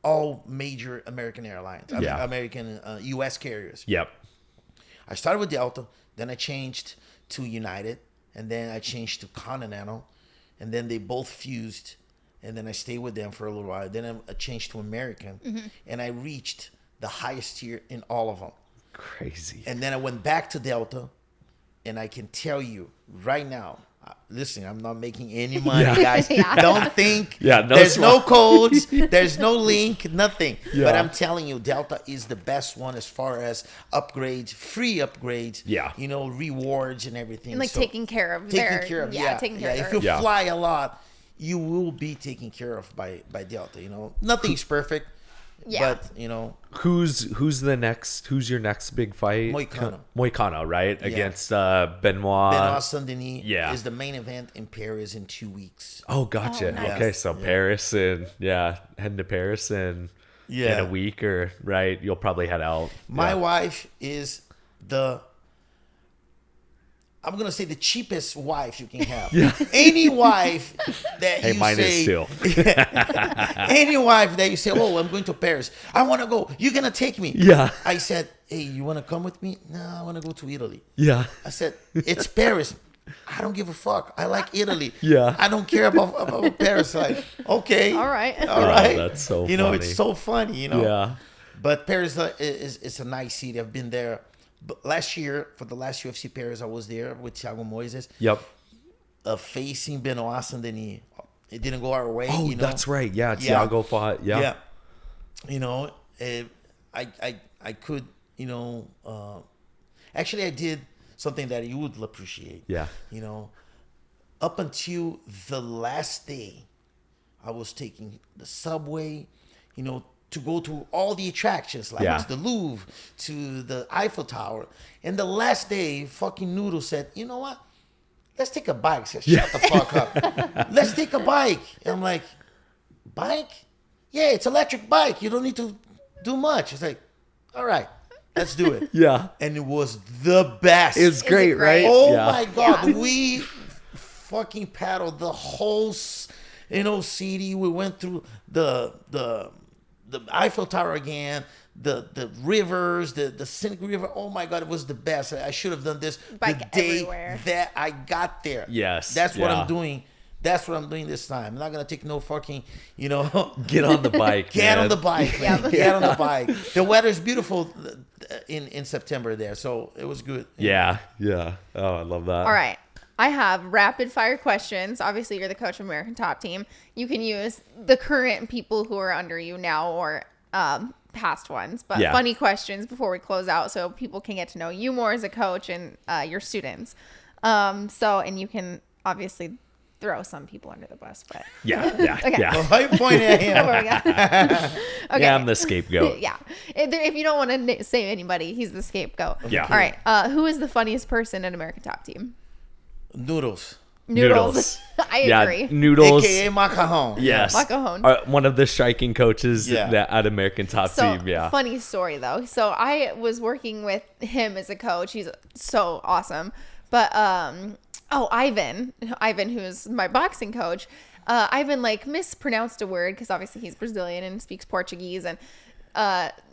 all major American airlines, American US carriers. Yep. I started with Delta, then I changed to United, and then I changed to Continental, and then they both fused, and then I stayed with them for a little while. Then I changed to American, and I reached the highest tier in all of them. Crazy. And then I went back to Delta, and I can tell you right now, listen, I'm not making any money, guys. Don't think there's no codes, there's no link, nothing. Yeah. But I'm telling you, Delta is the best one as far as upgrades, free upgrades, you know, rewards and everything. And like taking care of taking care of if you fly a lot, you will be taken care of by Delta, you know. Nothing's perfect. But you know, who's your next big fight? Moicano, right? Against Benoit Saint-Denis is the main event in Paris in 2 weeks. Oh, gotcha. Nice. Okay, so Paris and heading to Paris in a week, or right? You'll probably head out. My wife is I'm gonna say the cheapest wife you can have. Any wife that you mine say, is too. Any wife that you say, "Oh, I'm going to Paris. I want to go. You're gonna take me." Yeah. I said, "Hey, you want to come with me?" No, I want to go to Italy. Yeah. I said, "It's Paris. I don't give a fuck. I like Italy. Yeah. I don't care about Paris." Like, okay, all right. That's so funny. You know, it's so funny. You know. Yeah. But Paris is a nice city. I've been there. But last year, for the last UFC Paris, I was there with Thiago Moises. Yep. Facing Benoit Saint-Denis. It didn't go our way. Oh, you know? That's right. Yeah, Thiago fought. Yeah. You know, I could, you know, actually I did something that you would appreciate. Yeah. You know, up until the last day, I was taking the subway, you know, to go to all the attractions, like the Louvre, to the Eiffel Tower. And the last day, fucking Noodle said, "You know what? Let's take a bike." I said, "Shut the fuck up. Let's take a bike." And I'm like, "Bike? Yeah, it's electric bike. You don't need to do much." It's like, "All right, let's do it." Yeah. And it was the best. It's great, right? Oh my God. We fucking paddled the whole, you know, city. We went through the Eiffel Tower again, the rivers, the scenic river. Oh my God, it was the best. I should have done this the day that I got there. Yes. That's what I'm doing. That's what I'm doing this time. I'm not going to take no fucking, you know. Get on the bike. Get on the bike, man. Get on the bike. The weather's beautiful in September there, so it was good. Yeah. Oh, I love that. All right. I have rapid fire questions. Obviously, you're the coach of American Top Team. You can use the current people who are under you now or past ones, but funny questions before we close out so people can get to know you more as a coach and your students. And you can obviously throw some people under the bus, but okay. Well, why are you pointing at him? Okay. Yeah, I'm the scapegoat. Yeah. If you don't want to say anybody, he's the scapegoat. Yeah. All right. Who is the funniest person in American Top Team? Noodles. I agree. Noodles. AKA Macajon. Yes. Macajon. One of the striking coaches at American Top Team. Yeah. Funny story though. So I was working with him as a coach. He's so awesome. But Ivan, who's my boxing coach, Ivan like mispronounced a word because obviously he's Brazilian and speaks Portuguese, and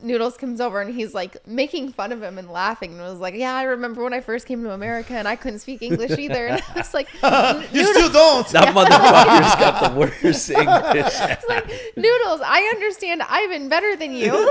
Noodles comes over and he's like making fun of him and laughing and was like, yeah, I remember when I first came to America and I couldn't speak English either. And I was like, you still don't. That motherfucker's got the worst English. It's like, Noodles, I understand Ivan better than you.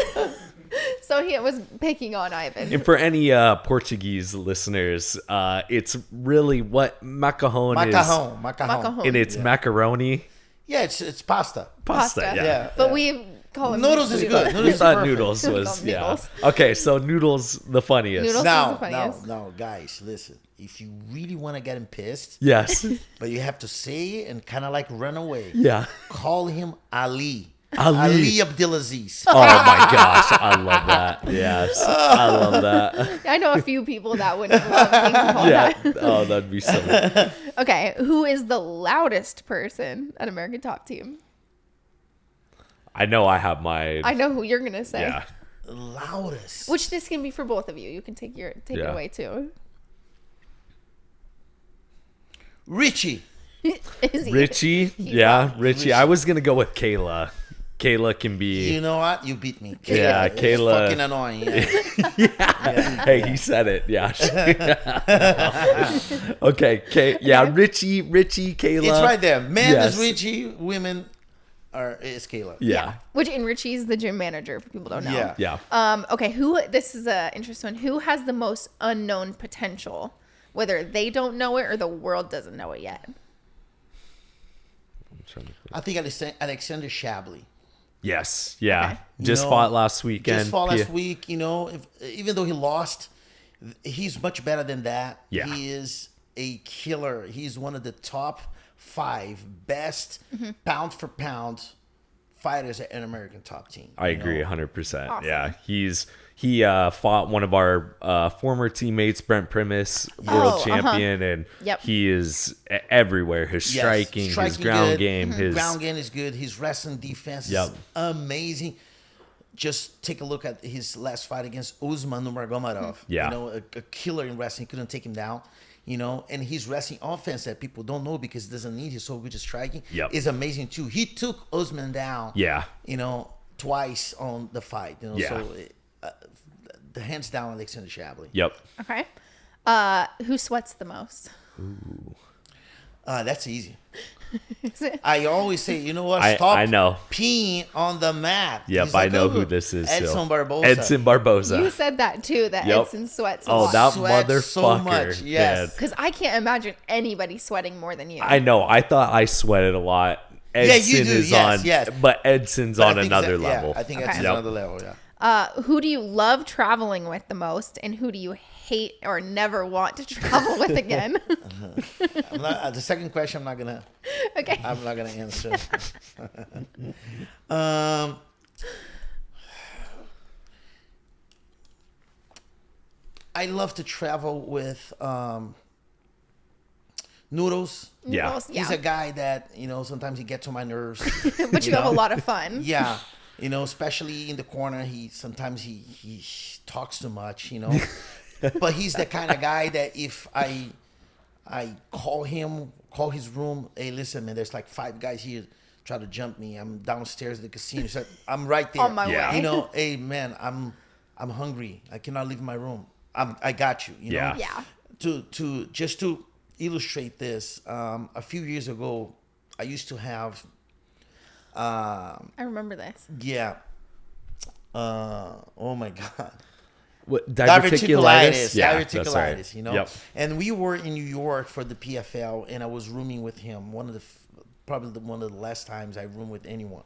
So he was picking on Ivan. And for any Portuguese listeners, it's really what macarrón is. Macarrón. And it's macaroni. Yeah, it's pasta. Pasta, yeah. But we call him Noodles is good. We Noodles is thought perfect. Noodles was, Noodles. yeah. Okay, so Noodles the funniest. Noodles. No, guys, listen. If you really want to get him pissed, Yes. but you have to say it and kind of like run away. Yeah. Call him Ali. Ali. Abdelaziz. Oh my gosh, I love that. Yes, I love that. I know a few people that would love being called Yeah. that. Oh, that'd be so. Okay, who is the loudest person at American Top Team? I know I have my. I know who you're gonna say. Yeah. Loudest. Which this can be for both of you. You can take it Yeah. away too. Richie. Is he? Richie. Yeah, Richie. I was gonna go with Kayla. Kayla can be. You know what? You beat me. Yeah, It's Kayla. fucking annoying. Yeah. Hey, he said it. Yeah. Okay. Yeah, Richie, Kayla. It's right there. Men Yes. is Richie. Women is Kayla. Yeah. Which in Richie's the gym manager for people who don't know. Yeah. Okay, this is a interesting one. Who has the most unknown potential? Whether they don't know it or the world doesn't know it yet. I think Alexander Shabley. Yes. Yeah. Okay. Just fought last weekend. Just fought last week. You know, even though he lost, he's much better than that. Yeah. He is a killer. He's one of the top 5 best pound for pound fighters at an American Top Team. I agree 100%. Awesome. Yeah. He fought one of our former teammates, Brent Primus, world champion, and Yep. he is everywhere. His striking, his ground good. game, his ground game is good. His wrestling defense Yep. is amazing. Just take a look at his last fight against Usman Nurmagomedov. Yeah. You know, a killer in wrestling. Couldn't take him down. You know, and his wrestling offense that people don't know because it doesn't need his so good at striking is amazing too. He took Usman down. Yeah. You know, twice on the fight. You know, Yeah. so the hands down Alexander Shabley. Yep. Okay. Who sweats the most? That's easy. Is it? I always say, you know what? I Stop know. peeing on the mat. Yep, He's I like, know "Oh, who this is. Edson Barboza. Edson Barboza. You said that too, that Yep. Edson sweats a Oh, lot. that Sweats motherfucker. so much, yes. did. Because I can't imagine anybody sweating more than you. I know. I thought I sweated a lot. Edson you do. is Yes, on, yes. but Edson's But I on think another that- level. Yeah, I think Okay. that's Yep. another level, yeah. Who do you love traveling with the most, and who do you hate or never want to travel with again? The second question, I'm not gonna answer. I love to travel with Noodles. Yeah. Noodles, He's a guy that, you know, sometimes he gets on my nerves. But you have a lot of fun. Yeah. You know, especially in the corner, sometimes he talks too much, you know. But he's the kind of guy that if I call his room, hey, listen, man, there's like 5 guys here try to jump me. I'm downstairs at the casino. So I'm right there. On my way. You know, hey, man, I'm hungry. I cannot leave my room. I got you. You know. Yeah. Yeah. To illustrate this, a few years ago, I used to have. I remember this. Yeah. Oh my God. What, Diverticulitis. Yeah, Diverticulitis, that's right. you know. Yep. And we were in New York for the PFL, and I was rooming with him. One of the last times I roomed with anyone,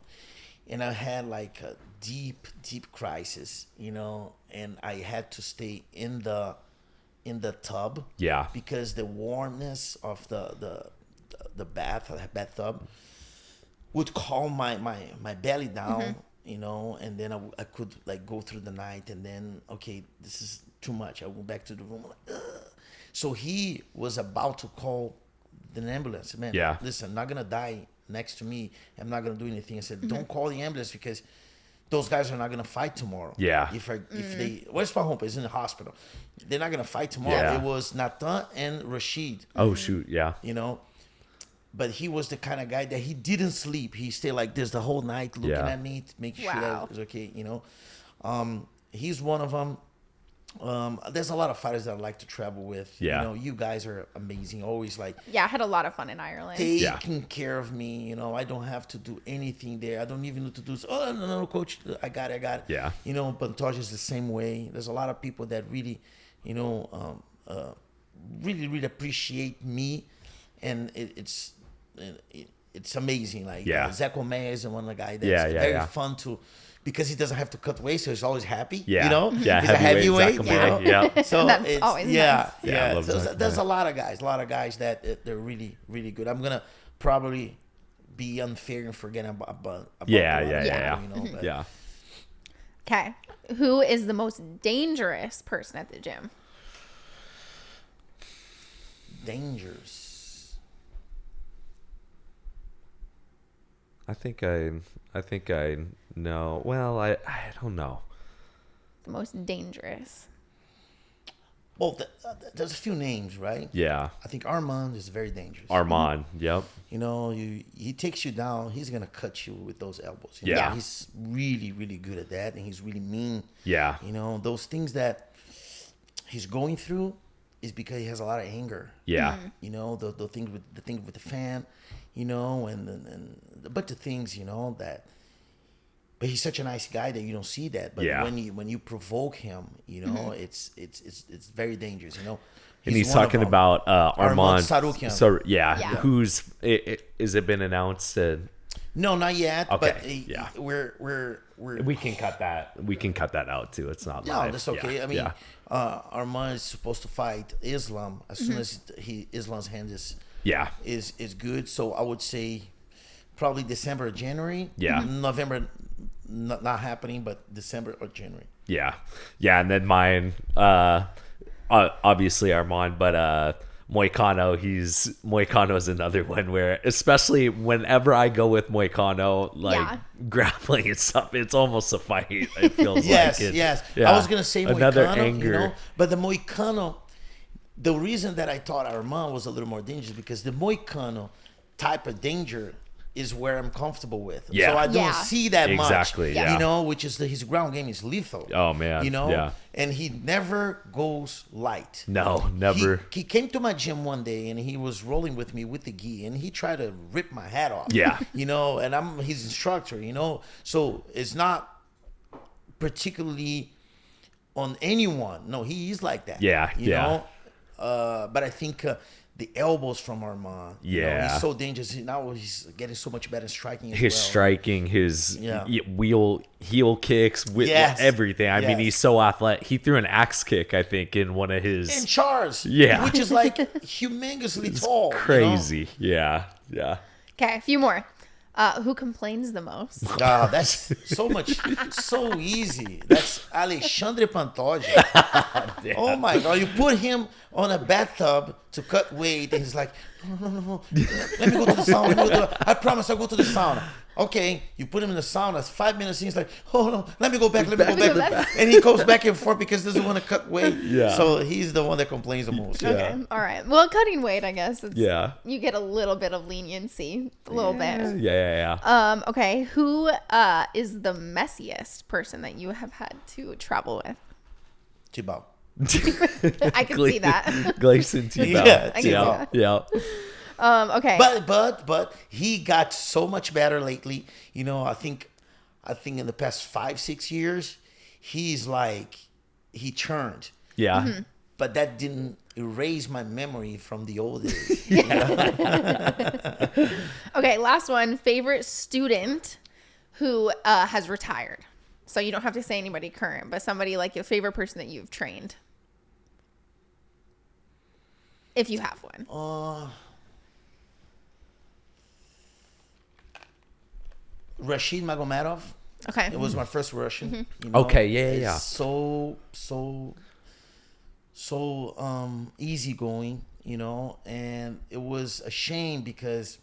and I had like a deep crisis, you know, and I had to stay in the tub. Yeah. Because the warmness of the bathtub would calm my belly down, you know, and then I could like go through the night, and then, okay, this is too much. I went back to the room. Like, ugh. So he was about to call the ambulance. Man, Yeah. listen, I'm not going to die next to me. I'm not going to do anything. I said, don't call the ambulance because those guys are not going to fight tomorrow. Yeah. If they, where's Parrumpa? Is in the hospital. They're not going to fight tomorrow. Yeah. It was Nathan and Rashid. Oh, shoot. Yeah. You know, but he was the kind of guy that he didn't sleep. He stayed like this the whole night looking at me, making sure that it was okay, you know. He's one of them. There's a lot of fighters that I like to travel with. Yeah. You know, you guys are amazing. Always like Yeah, I had a lot of fun in Ireland. taking care of me. You know, I don't have to do anything there. I don't even need to do. Oh no, coach, I got it. Yeah. You know, Pantoja is the same way. There's a lot of people that really, you know, really appreciate me, and it's amazing. Like Zach O'Maya is one of the guys that's very fun to. Because he doesn't have to cut weight, so he's always happy. Yeah. You know, yeah, he's a heavyweight. You know? Yeah. So That's it's always yeah. nice. There's a lot of guys that they're really good. I'm gonna probably be unfair and forget about Yeah. You know, but Yeah. Okay. Who is the most dangerous person at the gym? Dangerous. I think I know. Well, I don't know. The most dangerous. Well, there's a few names, right? Yeah. I think Armand is very dangerous. Armand. Yep. You know, he takes you down. He's gonna cut you with those elbows. You Yeah. know? He's really good at that, and he's really mean. Yeah. You know, those things that he's going through is because he has a lot of anger. Yeah. You know, the thing with the fan, you know, and a bunch of things, you know, that. But he's such a nice guy that you don't see that. But when you provoke him, you know, it's very dangerous. You know, And he's talking about Armand Sarukian. So Yeah. who's is it been announced? No, not yet. Okay. But we're We can cut that. We can cut that out too. It's not live. no, that's okay. Yeah. I mean, Armand is supposed to fight Islam as soon as Islam's hand is good. So I would say probably December or January. Yeah. November not happening, but December or January. Yeah. And then mine, obviously Armand, but Moicano. Moicano is another one where, especially whenever I go with Moicano, like grappling and stuff, it's almost a fight. It feels yes. Yeah. I was gonna say another Moicano, anger, you know, but the Moicano. The reason that I thought Armand was a little more dangerous because the Moicano type of danger is where I'm comfortable with. Yeah. So I don't see that much. Exactly, yeah. You know, which is his ground game is lethal. Oh, man. You know? Yeah. And he never goes light. No, never. He came to my gym one day and he was rolling with me with the gi and he tried to rip my hat off. Yeah. You know, and I'm his instructor, you know. So it's not particularly on anyone. No, he is like that. Yeah, You yeah. know? But I think the elbows from Armand. You know, he's so dangerous. Now he's getting so much better striking. His striking, his heel kicks, with everything. I mean, he's so athletic. He threw an axe kick, I think, in one of his. And Charles. Yeah. Which is like humongously tall. Crazy. You know? Yeah. Okay, a few more. Who complains the most? That's so easy. That's Alexandre Pantoja. Oh my God. You put him on a bathtub to cut weight and he's like, no. Let me go to the sauna. I promise I'll go to the sauna. Okay, you put him in the sauna. 5 minutes, and he's like, "Oh no, let me go back. And he goes back and forth because he doesn't want to cut weight. Yeah. So he's the one that complains the most. Okay, all right. Well, cutting weight, I guess. You get a little bit of leniency, a little bit. Yeah. Okay, who is the messiest person that you have had to travel with? Tibau. I can see that. Gleison Tibau. Yeah, I can see that. Yeah. Okay. But he got so much better lately. You know, I think in the past 5-6 years, he's like he churned. Yeah. Mm-hmm. But that didn't erase my memory from the old days. Okay, last one. Favorite student who has retired. So you don't have to say anybody current, but somebody like your favorite person that you've trained. If you have one. Rashid Magomedov. Okay. It was my first Russian. Mm-hmm. You know, Okay, yeah. So easygoing, you know, and it was a shame because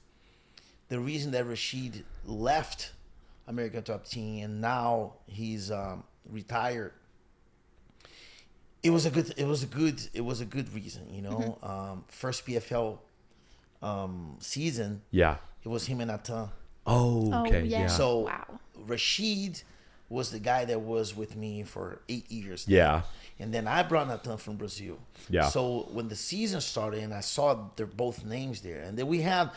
the reason that Rashid left American Top Team and now he's retired. It was a good reason, you know. First PFL season, Yeah. it was him and Nathan. Oh, okay. Yeah. So Wow. Rashid was the guy that was with me for 8 years. Yeah. And then I brought Nathan from Brazil. Yeah. So when the season started and I saw their both names there, and then we had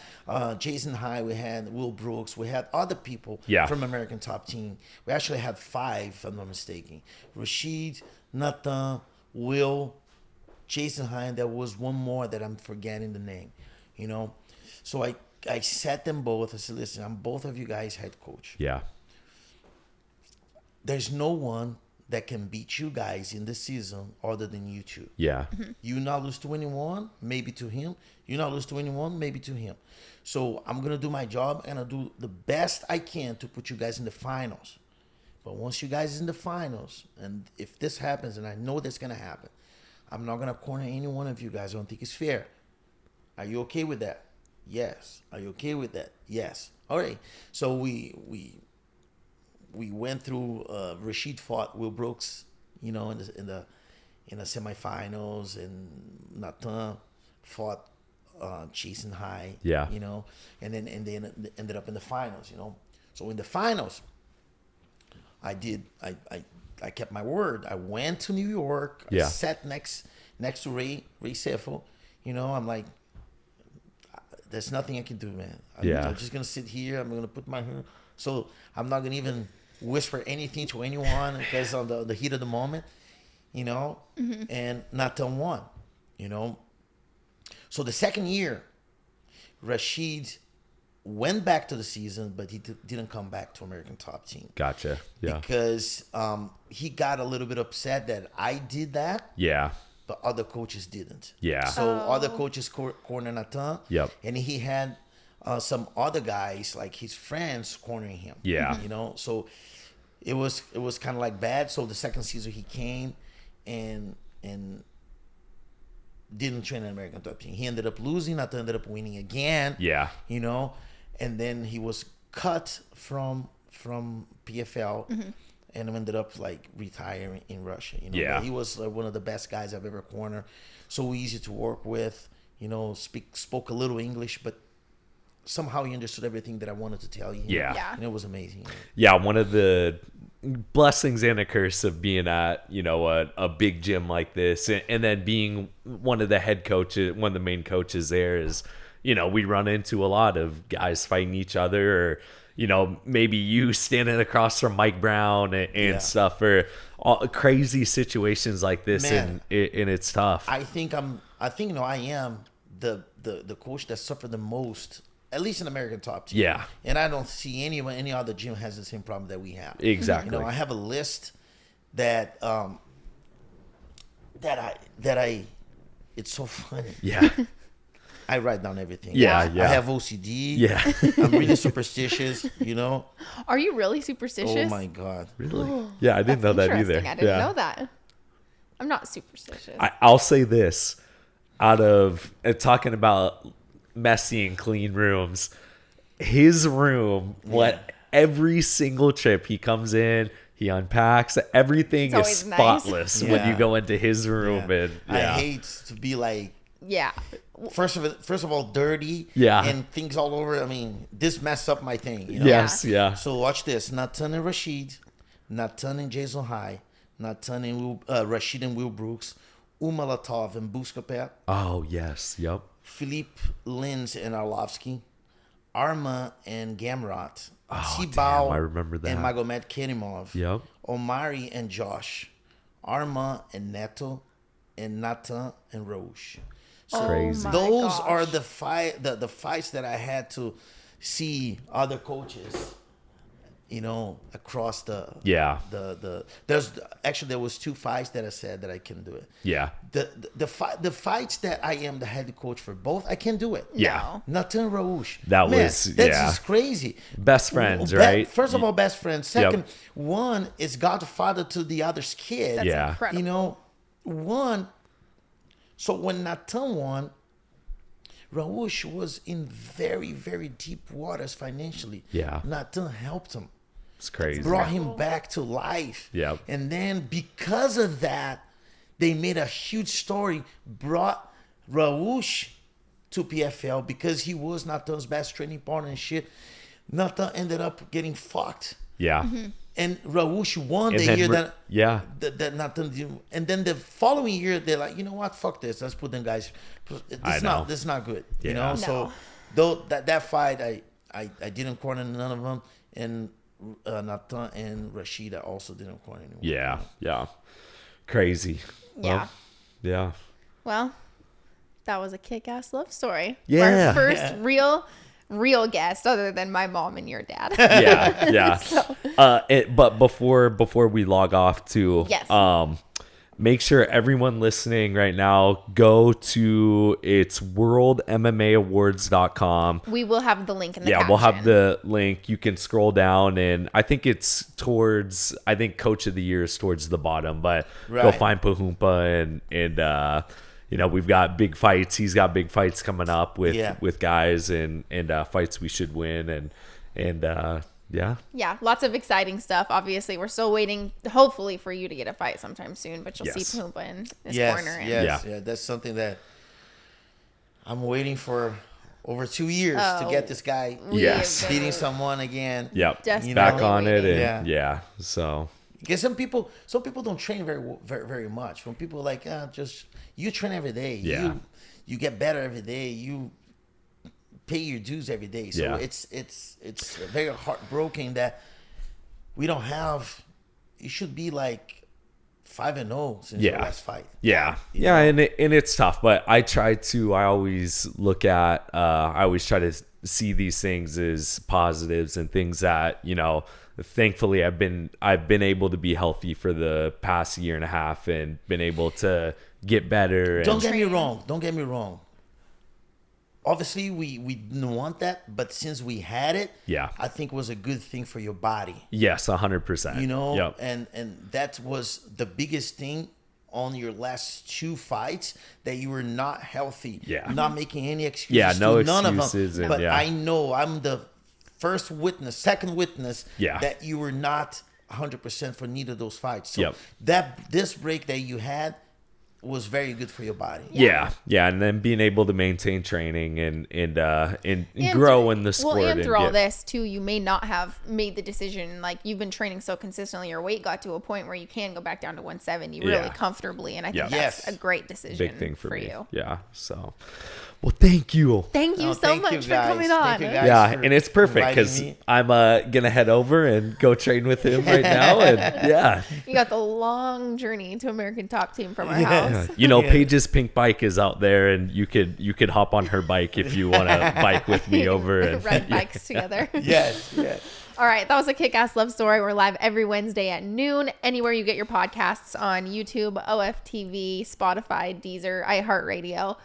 Jason High, we had Will Brooks, we had other people from American Top Team. We actually had 5, if I'm not mistaken. Rashid, Nathan, Will, Jason High, and there was one more that I'm forgetting the name. You know, so I sat them both. I said, listen, I'm both of you guys head coach. Yeah. There's no one that can beat you guys in this season other than you two. Yeah. You not lose to anyone, maybe to him. You not lose to anyone, maybe to him. So I'm going to do my job and I'll do the best I can to put you guys in the finals. But once you guys in the finals, and if this happens, and I know that's going to happen, I'm not going to corner any one of you guys. I don't think it's fair. Are you okay with that? Yes. Are you okay with that? Yes. All right. So we went through. Rashid fought Will Brooks, you know, in the semifinals, and Nathan fought Jason High. Yeah. You know, and then ended up in the finals. You know, so in the finals, I kept my word. I went to New York. Yeah. I sat next to Ray Seffel. You know, I'm like, there's nothing I can do, man. I'm just gonna sit here. I'm gonna put my hair. So I'm not gonna even whisper anything to anyone because on the heat of the moment, you know. And Nathan won, you know. So the second year, Rashid went back to the season, but he didn't come back to American Top Team. Gotcha. Yeah. Because he got a little bit upset that I did that. Yeah. But other coaches didn't. Yeah. So other coaches cornered Nathan. Yep. And he had some other guys, like his friends, cornering him. Yeah. You know, so it was kind of like bad. So the second season he came and didn't train an American Top Team. He ended up losing. Nathan ended up winning again. Yeah. You know, and then he was cut from PFL. And ended up like retiring in Russia. You know, Yeah. But he was one of the best guys I've ever cornered. So easy to work with. You know, spoke a little English, but somehow he understood everything that I wanted to tell you. Yeah. And it was amazing. Yeah, one of the blessings and a curse of being at, you know, a big gym like this, and then being one of the head coaches, one of the main coaches there is, you know, we run into a lot of guys fighting each other, or, you know, maybe you standing across from Mike Brown and stuff, or all crazy situations like this. Man, and it's tough. I think I am the coach that suffered the most, at least in American Top Team. Yeah. And I don't see any other gym has the same problem that we have. Exactly. You know, I have a list that it's so funny. Yeah. I write down everything. Yeah. I have OCD. Yeah. I'm really superstitious, you know. Are you really superstitious? Oh my God. Really? Yeah, I didn't know that either. I didn't know that. I'm not superstitious. I'll say this, out of talking about messy and clean rooms, his room, every single trip he comes in, he unpacks, everything is spotless nice. when you go into his room. And I hate to be like, first of all, dirty, and things all over. I mean, this messed up my thing. You know? Yes, yeah. So watch this: Nathan and Rashid, Nathan and Jason High, Nathan and Rashid and Will Brooks, Umalatov and Buscapet. Oh yes, yep. Philippe Lins and Arlovsky, Arma and Gamrot, Oh, Tibau damn, I remember that. and Magomed Kerimov, Yep. Omari and Josh, Arma and Neto, and Nathan and Roche. So Crazy. my those gosh. are the fights that I had to see other coaches, you know, across the there was 2 fights that I said that I can do it. Yeah. The fights that I am the head coach for both, I can do it. Yeah. Nathan Rouge. That's just crazy. Best friends, right? First of all, best friends. Second, one is godfather to the other's kid. That's incredible. You know, one. So when Nathan won, Rouge was in very, very deep waters financially. Yeah. Nathan helped him. It's crazy. Brought him back to life. Yep. And then because of that, they made a huge story, brought Rouge to PFL because he was Nathan's best training partner and shit. Nathan ended up getting fucked. Yeah. And Rawush won And the then year yeah. that Nathan didn't. And then the following year, they're like, you know what? Fuck this. Let's put them guys. This is not good. You know? No. So, though that fight, I didn't corner none of them. And Nathan and Rashida also didn't corner anyone. Yeah. Yeah. Crazy. Yeah. Well, yeah. Well, that was a kick-ass love story. Yeah. Our first real guest other than my mom and your dad. Yeah. So. But before we log off too, Yes. Make sure everyone listening right now go to it's worldmmaawards.com. We will have the link in the Yeah, caption. we'll have the link. You can scroll down, and I think it's towards. I think Coach of the Year is towards the bottom, but go Right. find Parrumpa and we've got big fights. He's got big fights coming up with guys and fights we should win and yeah. Yeah, lots of exciting stuff. Obviously, we're still waiting, hopefully, for you to get a fight sometime soon. But you'll see Parrumpa in this corner. And Yeah. That's something that I'm waiting for over 2 years to get this guy beating someone again. Yep. Desperately Back on it. waiting. And so. Because some people don't train very much. When people are like, just you train every day. Yeah. You get better every day. You pay your dues every day. So Yeah. it's very heartbroken that we don't have. You should be like 5-0 since your last fight. Yeah. And it's tough, but I always look at, I always try to see these things as positives and things that, thankfully I've been able to be healthy for the past year and a half and been able to get better. Don't get me wrong. Obviously, we didn't want that, but since we had it, I think it was a good thing for your body. Yes, 100%. Yep. And that was the biggest thing on your last 2 fights, that you were not healthy. Yeah. Not making any excuses. Yeah, no none excuses. of them. But I know I'm the second witness that you were not 100% for neither of those fights. So this break that you had was very good for your body. Yeah. And then being able to maintain training and grow in the sport. Well, and through all this too, you may not have made the decision. Like, you've been training so consistently, your weight got to a point where you can go back down to 170 really comfortably, and I think that's a great decision. Big thing for me. You. Yeah. So, well, thank you. Thank you so much for coming on. Yeah, and it's perfect because I'm gonna head over and go train with him right now, and you got the long journey to American Top Team from our house. Paige's pink bike is out there, and you could hop on her bike if you want to bike with me over and ride bikes together. Yes. All right, that was a Kick-Ass Love Story. We're live every Wednesday at noon, anywhere you get your podcasts, on YouTube, OFTV, Spotify, Deezer, iHeartRadio.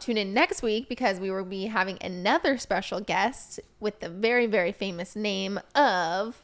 Tune in next week because we will be having another special guest with the very, very famous name of